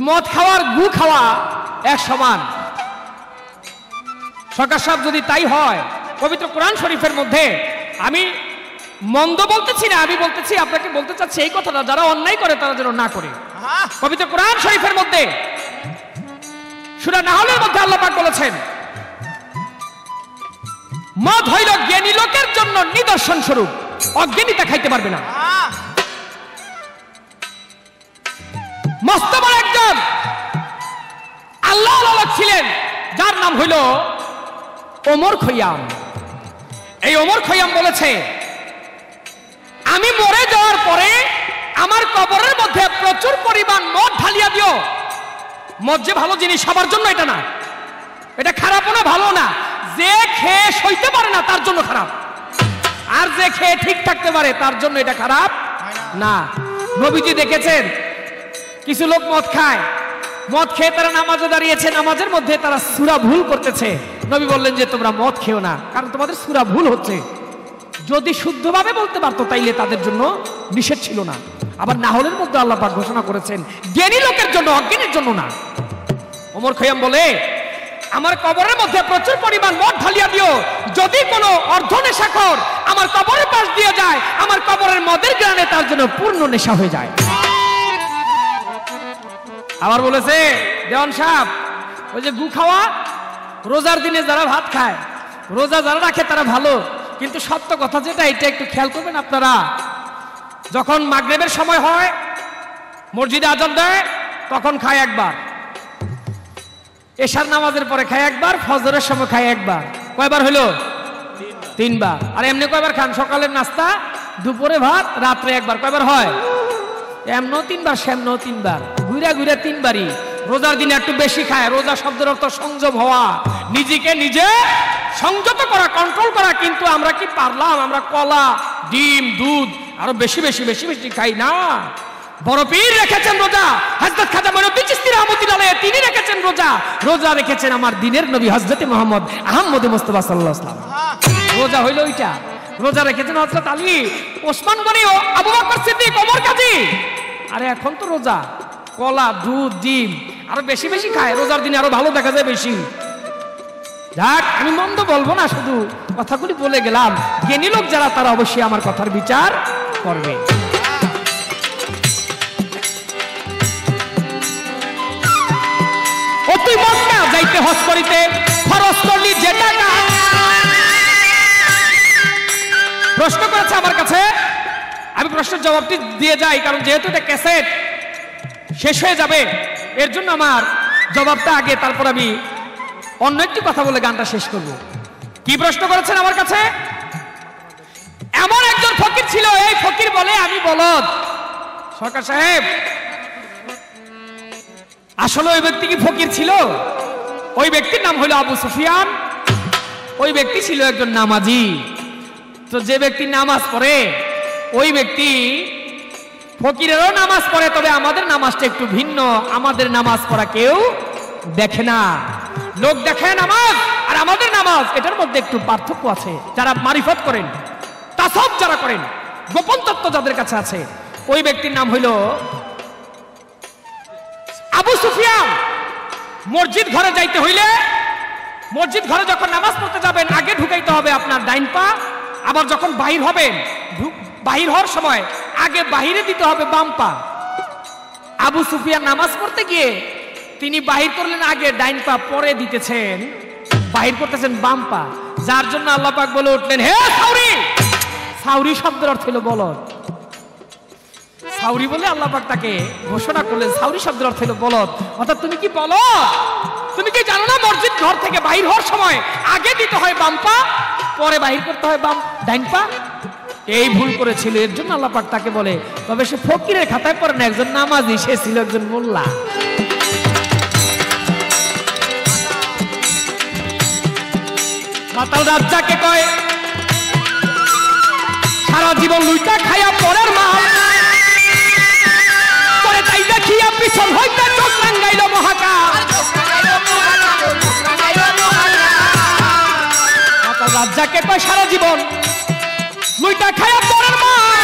মদ খাওয়ার গু খাওয়া এক সমান। সরকার সাহেব যদি তাই হয়, পবিত্র কোরআন শরীফের মধ্যে, আমি মন্দ বলতেছি না, আমি বলতেছি, আপনাকে বলতে চাচ্ছি এই কথাটা, যারা অন্যায় করে তারা যেন না করে। পবিত্র কোরআন শরীফের মধ্যে সূরা নাহলের মধ্যে আল্লাহ পাক বলেছেন, মদ হইল জ্ঞানী লোকের জন্য নিদর্শন স্বরূপ, অজ্ঞানীতা খাইতে পারবে না। মস্ত বড় একজন আল্লাহর লোক ছিলেন, যার নাম হইল ওমর খৈয়াম। এই ওমর খৈয়াম বলেছে, আমি মরে যাওয়ার পরে আমার কবরের মধ্যে প্রচুর পরিমাণ মদ ঢালিয়া দিও। মদ যে ভালো জিনিস সবার জন্য এটা না, এটা খারাপও না ভালো না। যে খেয়ে সইতে পারে না তার জন্য খারাপ, আর যে খেয়ে ঠিক থাকতে পারে তার জন্য এটা খারাপ না। নবীজি দেখেছেন কিছু লোক মদ খায়, মদ খেয়ে তারা নামাজে দাঁড়িয়েছে, নামাজের মধ্যে তারা সূরা ভুল করতেছে। নবী বললেন যে তোমরা মদ খেও না, কারণ তোমাদের সূরা ভুল হচ্ছে। যদি শুদ্ধভাবে বলতে পারতো তাইলে তাদের জন্য নিষেধ ছিল না। আবার নাহলের মধ্যে আল্লাহ পাক ঘোষণা করেছেন জ্ঞানী লোকের জন্য, অজ্ঞানীর জন্য না। ওমর খৈয়াম বলে, আমার কবরের মধ্যে প্রচুর পরিমাণ মদ ঢালিয়া দিও, যদি কোনো অর্ধ নেশাখোর আমার কবরের পাশ দিয়ে যায়, আমার কবরের মদের গ্রানে তার জন্য পূর্ণ নেশা হয়ে যায়। আবার বলেছে দেওয়ান সাহেব, ওই যে গু খাওয়া, রোজার দিনে যারা ভাত খায়, রোজা যারা রাখে তারা ভালো, কিন্তু সত্য কথা যেটা, এটা একটু খেয়াল করবেন আপনারা। যখন মাগরিবের সময় হয়, মসজিদে আজান দেয়, তখন খায় একবার, এশার নামাজের পরে খায় একবার, ফজরের সময় খায় একবার। কয়বার হইল? তিনবার। আর এমনি কয়বার খান? সকালের নাস্তা, দুপুরে ভাত, রাত্রে একবার। কয়বার হয়? এমনও তিনবার, সেমনও তিনবার, ঘুরে ঘুরে তিনবারই। রোজার দিনে একটু বেশি খায়। রোজা শব্দের অর্থ সংযম হওয়া, নিজেকে নিজে সংযত করা, কন্ট্রোল করা। কিন্তু আমরা কি পারলাম? আমরা কলা, ডিম, দুধ আরো বেশি বেশি বেশি বেশি খাই না। বড় পীর রেখেছেন রোজা, হযরত খাজা মঈনুদ্দিন চিশতি রাহমাতুল্লাহ আলাইহি তিনি রেখেছেন রোজা। রোজা রেখেছেন আমার দ্বীনের নবী হযরত মুহাম্মদ আহমদ মুস্তাফা সাল্লাল্লাহু আলাইহি ওয়াসাল্লাম। রোজা হইল ওইটা। রোজা রেখেছেন হযরত আলী, ওসমান গনি, আবু বকর সিদ্দিক, ওমর গাজী। আরে এখন তো রোজা, কলা, দুধ, ডিম আরো বেশি বেশি খায়, রোজার দিনে আরো ভালো দেখা যায় বেশি। যাক, আমি মন্দ বলবো না, শুধু কথাগুলি বলে গেলাম। জ্ঞানী লোক যারা তারা অবশ্যই আমার কথার বিচার করবে। তুই মক্কা যাইতে হজ করিতে খরচ করলি যে টাকা। প্রশ্ন করেছে আমার কাছে, আমি প্রশ্নের জবাবটি দিয়ে যাই, কারণ যেহেতু এটা ক্যাসেট শেষ হয়ে যাবে, এর জন্য আমার জবাবটা আগে, তারপর আমি অন্য একটি কথা বলে গানটা শেষ করব। কি প্রশ্ন করেছেন আমার কাছে? এমন একজন ফকির ছিল, এই ফকির বলে আমি বলদ। সরকার সাহেব, আসলে ওই ব্যক্তি কি ফকির ছিল? ওই ব্যক্তির নাম হলো আবু সুফিয়ান। ওই ব্যক্তি ছিল একজন নামাজি। তো যে ব্যক্তি নামাজ পড়ে, ওই ব্যক্তি ফকিরেরও নামাজ পড়ে, তবে আমাদের নামাজটা একটু ভিন্ন। আমাদের নামাজ পড়া কেউ দেখে না, লোক দেখে নামাজ, আর আমাদের নামাজ, এটার মধ্যে একটু পার্থক্য আছে। যারা মারিফত করেন, তাসাউফ যারা করেন, গোপন তত্ত্ব যাদের কাছে আছে, ওই ব্যক্তির নাম হইল আবু সুফিয়ান। মসজিদ ঘরে যাইতে হইলে, মসজিদ ঘরে যখন নামাজ পড়তে যাবেন, আগে ঢুকাইতে হবে আপনার ডাইন পা, আবার যখন বাহির হবেন, বাহির হওয়ার সময় আগে বাহিরে দিতে হবে বাম পা। আবু সুফিয়ান নামাজ পড়তে গিয়ে তিনি বাহির করলেন আগে ডাইন পা, পরে দিতেছেন, বাহির করতেছেন বাম পা, যার জন্য আল্লাহ পাক বলে উঠলেন, হে সাউরি। সাউরি শব্দের অর্থ হলো বলদ। সাউরি বলে আল্লাহ পাক তাকে ঘোষণা করলেন, সাউরি শব্দের অর্থ হলো বলদ। অর্থাৎ তুমি কি বলো, তুমি কি জানো না মসজিদ ঘর থেকে বাহির হওয়ার সময় আগে দিতে হয় বাম পা, পরে বাহির করতে হয় ডাইন পা? এই ভুল করেছিল, এর জন্য আল্লাহ পাক তাকে বলে, তবে সে ফকিরের খাতায় পড়ে না, একজন নামাজি, সে ছিল একজন মোল্লা। মাতাল রাজ্জাকে কয়, সারা জীবন লুইটা খাইয়া পরের মাল, পরে তাই দেখিয়া পিছন হইতে চোখ রাঙ্গাইল মহাকাল। মাতাল রাজ্জাকে কয়, সারা জীবন লুইটা খাইয়া পরের মাল,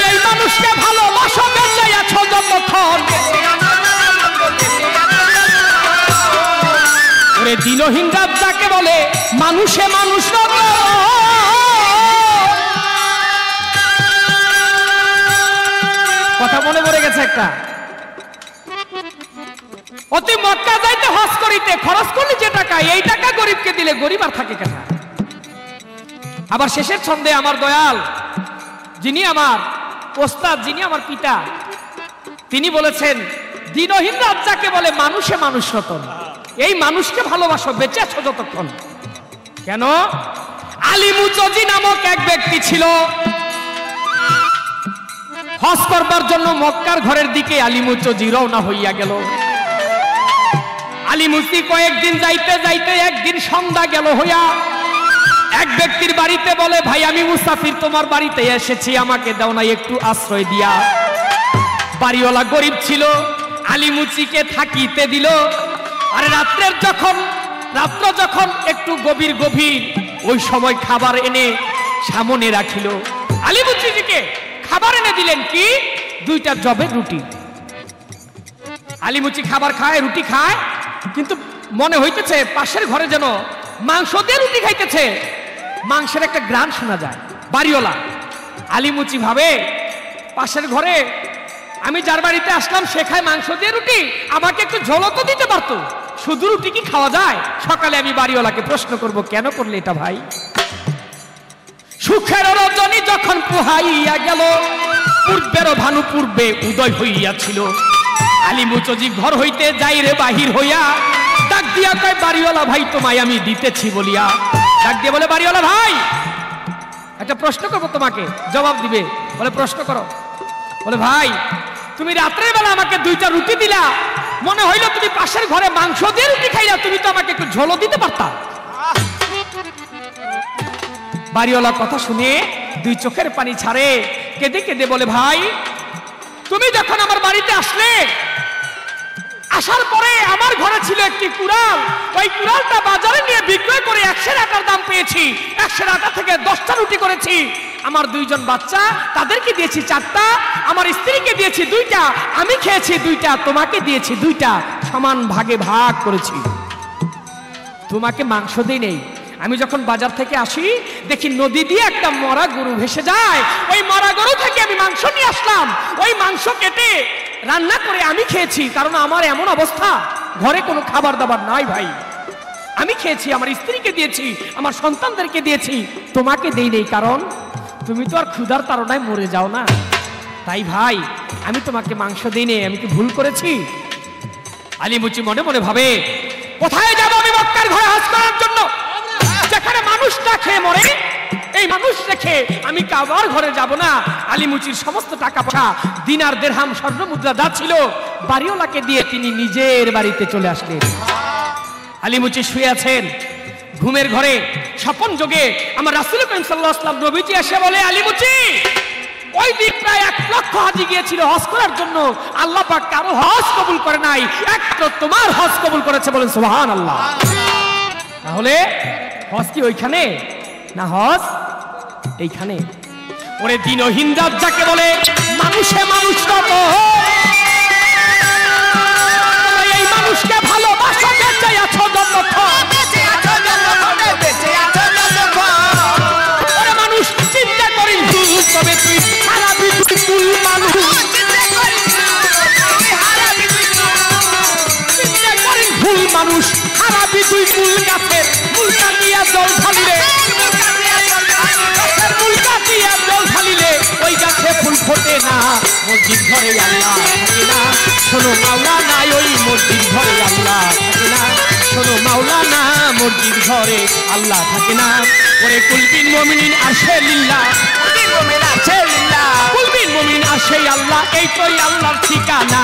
এই মানুষকে ভালোবাসো, বেঁচে আছো যতক্ষণ, দিনহীন রাত যাকে বলে, মানুষে মানুষ কথা মনে পড়ে গেছে একটা। অতি মক্কা যাইতে হজ করিতে খরচ করলি যে টাকা, এই টাকা গরিবকে দিলে গরিব আর থাকে কেন? আবার শেষের ছন্দে আমার দয়াল, যিনি আমার ওস্তাদ, যিনি আমার পিতা, তিনি বলেছেন, দিনহীন রাত যাকে বলে, মানুষে মানুষ রতন, এই মানুষকে ভালোবাসো, বেঁচে আছো যতক্ষণ। কেন? আলিমুচজি নামক এক ব্যক্তি ছিল, হজ করবার জন্য মক্কার ঘরের দিকে আলিমুচজি রওনা হইয়া গেল। আলিমুচি কয়েকদিন যাইতে যাইতে একদিন সন্ধ্যা গেল হইয়া এক ব্যক্তির বাড়িতে বলে, ভাই আমি মুসাফির, তোমার বাড়িতে এসেছি, আমাকে দাও না একটু আশ্রয় দিয়া। বাড়িওয়ালা গরিব ছিল, আলিমুচিকে থাকিতে দিল। আরে রাত্র যখন একটু গভীর, ওই সময় খাবার এনে সামনে রাখিল। আলিমুচিকে খাবার এনে দিলেন কি? 2টা জবের রুটি। আলিমুচি খাবার খায়, রুটি খায়, কিন্তু মনে হইতেছে পাশের ঘরে যেন মাংস দিয়ে রুটি খাইতেছে, মাংসের একটা গ্রান শোনা যায়। বাড়িওয়ালা আলিমুচি ভাবে, পাশের ঘরে আমি যার বাড়িতে আসলাম সে খায় মাংস দিয়ে রুটি, আমাকে একটু ঝোলও তো দিতে পারতো, শুধু রুটি কি খাওয়া যায়? সকালে আমি বাড়িওয়ালাকে প্রশ্ন করব, কেন করলে এটা ভাই? সুখের রজনী যখন পুহাইয়া গেল, পূর্বেরও ভানু পূর্বে উদয় হইয়াছিল। আলিমুচজি ঘর হইতে যাই রে বাহির হইয়া, ডাক দিয়া কয়, বাড়িওয়ালা ভাই তোমায় আমি দিতেছি বলিয়া। ডাক দিয়ে বলে, বাড়িওয়ালা ভাই একটা প্রশ্ন করবো তোমাকে, জবাব দিবে। বলে, প্রশ্ন করো। বলে, ভাই তুমি রাত্রের বেলা আমাকে 2টা রুটি দিলা, মনে হইলো তুমি পাশের ঘরে মাংস দিয়ে রুটি খাইলা, তুমি তো আমাকে একটু ঝোলও দিতে পারতা। বাড়িওয়ালা কথা শুনে 2 চোখের পানি ছাড়ে, কেঁদে কেঁদে বলে, ভাই তুমি যখন আমার বাড়িতে আসলে আসার পরে আমার ঘরে ছিল একটি কুড়াল, ওই কুড়ালটা বাজারে নিয়ে বিক্রয় করে 100 টাকার দাম পেয়েছি। 100 টাকা থেকে 10টা রুটি করেছি। আমার 2 জন বাচ্চা, তাদেরকে দিয়েছি 4টা, আমার স্ত্রীকে দিয়েছি 2টা, আমি খেয়েছি 2টা, তোমাকে দিয়েছি 2টা, সমান ভাগে ভাগ করেছি। তোমাকে মাংস দিই নেই। আমি যখন বাজার থেকে আসি দেখি নদী দিয়ে একটা মরা গরু ভেসে যায়, ওই মরা গরু থেকে আমি মাংস নিয়ে আসলাম। ওই মাংস কেটে রান্না করে আমি খেয়েছি, কারণ আমার এমন অবস্থা ঘরে কোনো খাবার দাবার নাই ভাই। আমি খেয়েছি, আমার স্ত্রীকে দিয়েছি, আমার সন্তানদেরকে দিয়েছি, তোমাকে দেই নেই, কারণ তুমি তো আর ক্ষুধার তাড়নায় মরে যাও না। তাই ভাই আমি তোমাকে মাংস দিই নেই, আমি কি ভুল করেছি? আলী মুচি মনে মনে ভাবে, কোথায় যাব আমি মক্কার ঘরে হজ করার জন্য, যেখানে মানুষ না খেয়ে মরে, এই মানুষ রেখে আমি কাবার ঘরে যাব না। আলী মুচির সমস্ত টাকা পয়সা, দিনার দিরহাম স্বর্ণ মুদ্রা যা ছিল বাড়িওয়ালাকে দিয়ে তিনি নিজের বাড়িতে চলে আসলেন। আলী মুচি শুয়ে আছেন ঘুমের ঘরে, স্বপন যোগে আমার রাসূল করিম সাল্লাল্লাহু আলাইহি ওয়াসাল্লাম নবীজি এসে বলে, আলী মুচি ওই দিন প্রায় 1 লক্ষ হাজি গিয়েছিল হজ করার জন্য, আল্লাহ পাক কারো হজ কবুল করে নাই, একমাত্র তোমার হজ কবুল করেছে, বলেন সুবহানাল্লাহ। তাহলে হজ কি ওইখানে না হজ এইখানে? ওরে দিনহীন রাত যাকে বলে, মানুষে মানুষ রত, এই মানুষকে ভালোবাসা বেঁচে আছো যতক্ষণ, ওরে মানুষ চিন্তা করি ভুল, তবে তুই হারাবি তুই কুল মানুষ, চিন্তা করি ভুল মানুষ, হারাবি তুই কুল গাছের মুলকা দিয়া জল ঢালিলে, মুলকা দিয়া জল ঢালিলে ওই গাছে ফুল ফোটে না, মসজিদ ঘরে আল্লাহ থাকে না, শোনো মাওলানা ওই মসজিদ ঘরে আল্লাহ থাকে না, শোনো মাওলানা মসজিদ ঘরে আল্লাহ থাকে না। ওরে কুলবিন মুমিনিন আরশে লিল্লাহ, কুলবিন মুমিন আরশে লিল্লাহ, কুলবিন মুমিন আরশে আল্লাহ, এই তোই আল্লাহর ঠিকানা।